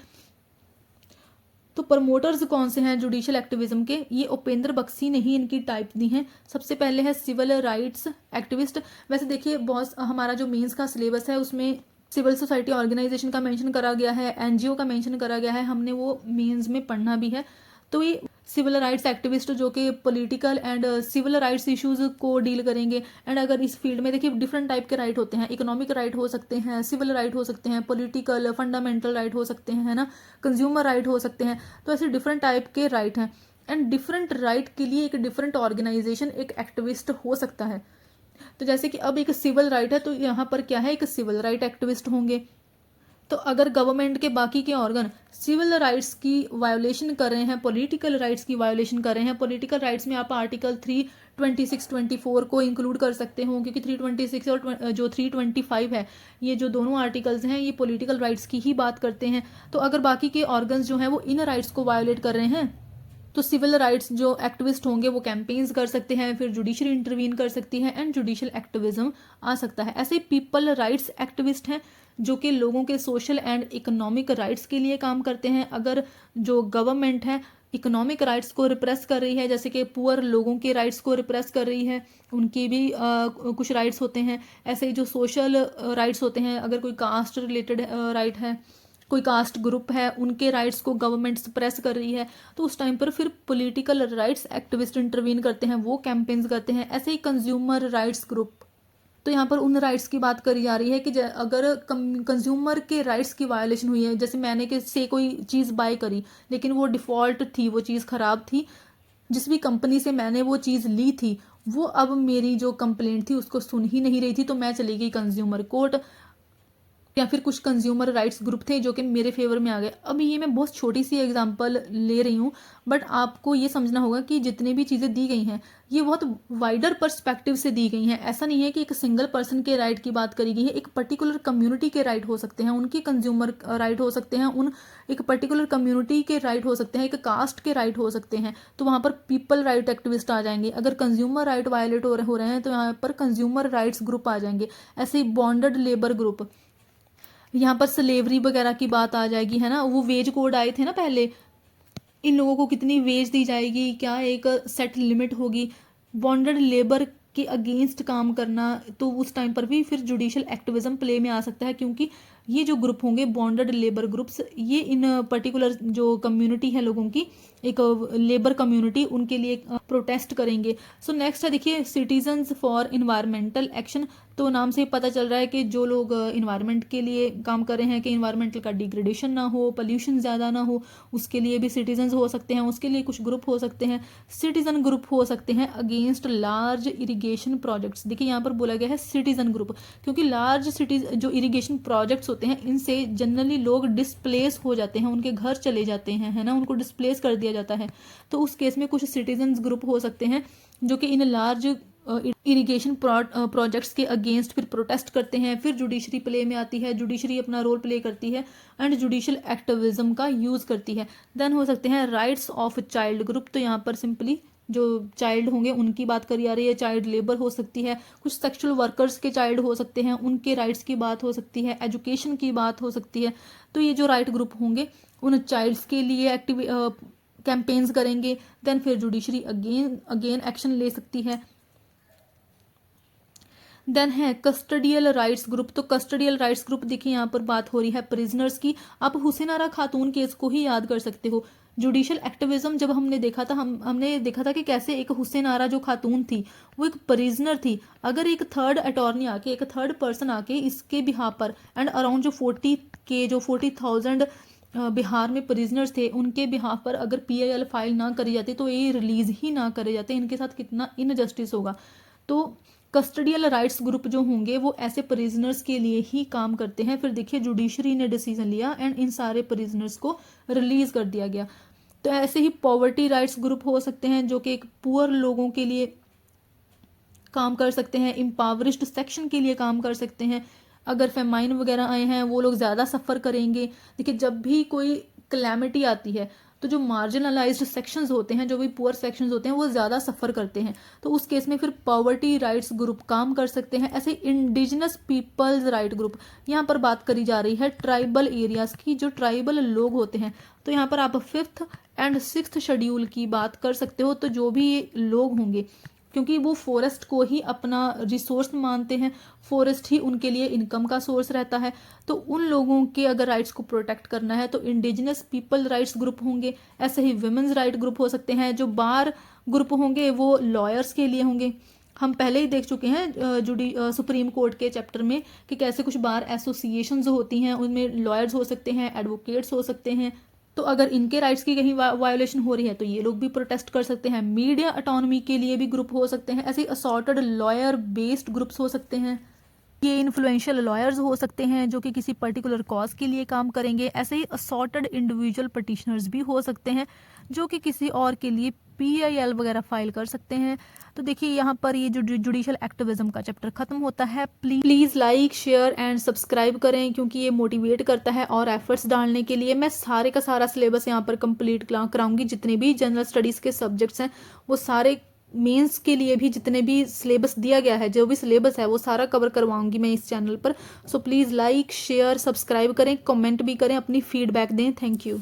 तो प्रमोटर्स कौन से हैं जुडिशियल एक्टिविज्म के, ये उपेंद्र बख्शी ने ही इनकी टाइप दी हैं। सबसे पहले है सिविल राइट्स एक्टिविस्ट। वैसे देखिए बहुत हमारा जो मेंस का सिलेबस है उसमें सिविल सोसाइटी ऑर्गेनाइजेशन का मेंशन करा गया है, एनजीओ का मेंशन करा गया है, हमने वो मेंस में पढ़ना भी है। तो ये सिविल राइट्स एक्टिविस्ट जो कि political and civil rights issues को डील करेंगे। एंड अगर इस फील्ड में देखिए डिफरेंट टाइप के राइट होते हैं, इकोनॉमिक राइट हो सकते हैं, सिविल राइट हो सकते हैं, पॉलिटिकल फंडामेंटल राइट हो सकते हैं, है ना, कंज्यूमर राइट हो सकते हैं। तो ऐसे डिफरेंट टाइप के राइट हैं, एंड डिफरेंट राइट के लिए एक डिफरेंट ऑर्गेनाइजेशन एक एक्टिविस्ट हो सकता है। तो जैसे कि अब एक सिविल राइट है, तो यहाँ पर क्या है, एक सिविल राइट एक्टिविस्ट होंगे। तो अगर गवर्नमेंट के बाकी के ऑर्गन सिविल राइट्स की वायोलेशन कर रहे हैं, पॉलिटिकल राइट्स की वायोलेशन कर रहे हैं, पॉलिटिकल राइट्स में आप आर्टिकल 326, 24 को इंक्लूड कर सकते हो, क्योंकि 326 और जो 325 है, ये जो दोनों आर्टिकल्स हैं ये पॉलिटिकल राइट्स की ही बात करते हैं। तो अगर बाकी के ऑर्गन्स जो हैं वो इन राइट्स को वायोलेट कर रहे हैं, तो सिविल राइट्स जो एक्टिविस्ट होंगे वो कैंपेन्स कर सकते हैं, फिर जुडिशरी इंटरवीन कर सकती है, एंड जुडिशियल एक्टिविज्म आ सकता है। ऐसे पीपल राइट्स एक्टिविस्ट हैं जो कि लोगों के सोशल एंड इकोनॉमिक राइट्स के लिए काम करते हैं। अगर जो गवर्नमेंट है इकोनॉमिक राइट्स को रिप्रेस कर रही है, जैसे कि पुअर लोगों के राइट्स को रिप्रेस कर रही है, उनके भी कुछ राइट्स होते हैं। ऐसे ही जो सोशल राइट्स होते हैं, अगर कोई कास्ट रिलेटेड राइट है, कोई कास्ट ग्रुप है, उनके राइट्स को गवर्नमेंट सप्रेस कर रही है, तो उस टाइम पर फिर पॉलिटिकल राइट्स एक्टिविस्ट इंटरवीन करते हैं, वो कैंपेन्स करते हैं। ऐसे ही कंज्यूमर राइट्स ग्रुप, तो यहाँ पर उन राइट्स की बात करी जा रही है कि अगर कंज्यूमर के राइट्स की वायलेशन हुई है, जैसे मैंने कि से कोई चीज़ बाय करी लेकिन वो डिफ़ॉल्ट थी, वो चीज़ ख़राब थी, जिस भी कंपनी से मैंने वो चीज़ ली थी वो अब मेरी जो कंप्लेंट थी उसको सुन ही नहीं रही थी, तो मैं चली गई कंज्यूमर कोर्ट, या फिर कुछ कंज्यूमर राइट्स ग्रुप थे जो कि मेरे फेवर में आ गए। अब ये मैं बहुत छोटी सी एग्जांपल ले रही हूँ, बट आपको ये समझना होगा कि जितनी भी चीज़ें दी गई हैं ये बहुत वाइडर पर्सपेक्टिव से दी गई हैं। ऐसा नहीं है कि एक सिंगल पर्सन के राइट की बात करी गई है, एक पर्टिकुलर कम्युनिटी के राइट हो सकते हैं, उनके कंज्यूमर राइट हो सकते हैं, एक पर्टिकुलर कम्युनिटी के राइट हो सकते हैं, एक कास्ट के राइट हो सकते हैं, तो वहाँ पर पीपल राइट एक्टिविस्ट आ जाएंगे। अगर कंज्यूमर राइट वायलेट हो रहे हैं तो यहाँ पर कंज्यूमर राइट्स ग्रुप आ जाएंगे। ऐसे ही बॉन्डेड लेबर ग्रुप, यहाँ पर स्लेवरी वगैरह की बात आ जाएगी, है ना, वो वेज कोड आए थे ना पहले, इन लोगों को कितनी वेज दी जाएगी, क्या एक सेट लिमिट होगी, बॉन्डेड लेबर के अगेंस्ट काम करना, तो उस टाइम पर भी फिर जुडिशियल एक्टिविज्म प्ले में आ सकता है, क्योंकि ये जो ग्रुप होंगे बॉन्डेड लेबर ग्रुप्स, ये इन पर्टिकुलर जो कम्युनिटी है लोगों की, एक लेबर कम्युनिटी, उनके लिए प्रोटेस्ट करेंगे। सो नेक्स्ट है देखिए सिटीजन्स फॉर इन्वायरमेंटल एक्शन। तो नाम से पता चल रहा है कि जो लोग इन्वायरमेंट के लिए काम कर रहे हैं कि इन्वायरमेंटल का डिग्रेडेशन ना हो, पोल्यूशन ज़्यादा ना हो, उसके लिए भी सिटीजन्स हो सकते हैं, उसके लिए कुछ ग्रुप हो सकते हैं। सिटीजन ग्रुप हो सकते हैं अगेंस्ट लार्ज इरिगेशन प्रोजेक्ट्स। देखिए यहाँ पर बोला गया है सिटीजन ग्रुप, क्योंकि लार्ज सिटीज जो इरिगेशन प्रोजेक्ट्स होते हैं इनसे जनरली लोग डिस्प्लेस हो जाते हैं, उनके घर चले जाते हैं, है ना, उनको डिस्प्लेस कर दिया जाता है। तो उस केस में कुछ सिटीजन्स ग्रुप हो सकते हैं जो कि इन लार्ज इरिगेशन प्रोजेक्ट्स के अगेंस्ट फिर प्रोटेस्ट करते हैं। फिर जुडिशरी प्ले में आती है, जुडिशरी अपना रोल प्ले करती है एंड जुडिशल एक्टिविज्म का यूज़ करती है। देन हो सकते हैं राइट्स ऑफ चाइल्ड ग्रुप, तो यहाँ पर सिंपली जो चाइल्ड होंगे उनकी बात करी जा रही है। चाइल्ड लेबर हो सकती है, कुछ सेक्सुअल वर्कर्स के चाइल्ड हो सकते हैं, उनके राइट्स की बात हो सकती है, एजुकेशन की बात हो सकती है। तो ये जो राइट ग्रुप होंगे उन चाइल्ड्स के लिए कैंपेन्स करेंगे। देन फिर जुडिशरी अगेन एक्शन ले सकती है। देन है कस्टडियल राइट्स ग्रुप, तो कस्टडियल राइट्स ग्रुप देखिए यहाँ पर बात हो रही है प्रिजनर्स की। आप हुसैन आरा खातून केस को ही याद कर सकते हो। जुडिशल एक्टिविज्म जब हमने देखा था, हमने देखा था कि कैसे एक हुसैन आरा जो खातून थी वो एक प्रिजनर थी। अगर एक थर्ड अटॉर्नी आके, एक थर्ड पर्सन आके इसके बिहार पर एंड अराउंड जो 40,000 बिहार में प्रिजनर्स थे उनके बिहाफ पर अगर PIL फाइल ना करी जाती तो ये रिलीज ही ना करे जाते, इनके साथ कितना इनजस्टिस होगा। तो कस्टडियल राइट्स ग्रुप जो होंगे वो ऐसे प्रिजनर्स के लिए ही काम करते हैं। फिर देखिए जुडिशरी ने डिसीजन लिया एंड इन सारे प्रिजनर्स को रिलीज कर दिया गया। तो ऐसे ही पॉवर्टी राइट्स ग्रुप हो सकते हैं जो कि एक पुअर लोगों के लिए काम कर सकते हैं, इम्पावरिश्ड सेक्शन के लिए काम कर सकते हैं। अगर फेमाइन वगैरह आए हैं वो लोग ज़्यादा सफ़र करेंगे। देखिए जब भी कोई क्लैमिटी आती है तो जो मार्जिनलाइज्ड सेक्शंस होते हैं, जो भी पुअर सेक्शंस होते हैं वो ज़्यादा सफ़र करते हैं। तो उस केस में फिर पॉवर्टी राइट्स ग्रुप काम कर सकते हैं। ऐसे इंडिजिनस पीपल्स राइट ग्रुप, यहाँ पर बात करी जा रही है ट्राइबल एरियाज़ की, जो ट्राइबल लोग होते हैं। तो यहाँ पर आप 5th एंड 6th शेड्यूल की बात कर सकते हो। तो जो भी लोग होंगे क्योंकि वो फॉरेस्ट को ही अपना रिसोर्स मानते हैं, फॉरेस्ट ही उनके लिए इनकम का सोर्स रहता है। तो उन लोगों के अगर राइट्स को प्रोटेक्ट करना है तो इंडिजिनस पीपल राइट्स ग्रुप होंगे। ऐसे ही विमेंस राइट ग्रुप हो सकते हैं। जो बार ग्रुप होंगे वो लॉयर्स के लिए होंगे। हम पहले ही देख चुके हैं सुप्रीम कोर्ट के चैप्टर में कि कैसे कुछ बार एसोसिएशंस होती हैं, उनमें लॉयर्स हो सकते हैं, एडवोकेट्स हो सकते हैं। तो अगर इनके राइट्स की कहीं वायोलेशन हो रही है तो ये लोग भी प्रोटेस्ट कर सकते हैं। मीडिया ऑटोनॉमी के लिए भी ग्रुप हो सकते हैं। ऐसे असॉर्टेड लॉयर बेस्ड ग्रुप्स हो सकते हैं। ये इन्फ्लुएंशियल लॉयर्स हो सकते हैं जो कि किसी पर्टिकुलर कॉज के लिए काम करेंगे। ऐसे ही असॉर्टेड इंडिविजुअल पटिशनर्स भी हो सकते हैं जो कि किसी और के लिए PIL वगैरह फाइल कर सकते हैं। तो देखिए यहाँ पर ये जो जुडिशल एक्टिविज्म का चैप्टर खत्म होता है। Please like, share and subscribe करें क्योंकि ये मोटिवेट करता है और एफर्ट्स डालने के लिए। मैं सारे का सारा सिलेबस यहाँ पर कंप्लीट कराऊंगी। जितने भी जनरल स्टडीज़ के सब्जेक्ट्स हैं वो सारे, मेंस के लिए भी जितने भी सिलेबस दिया गया है, जो भी सिलेबस है वो सारा कवर करवाऊंगी मैं इस चैनल पर। So please like, share, subscribe करें, कमेंट भी करें, अपनी फीडबैक दें। Thank you.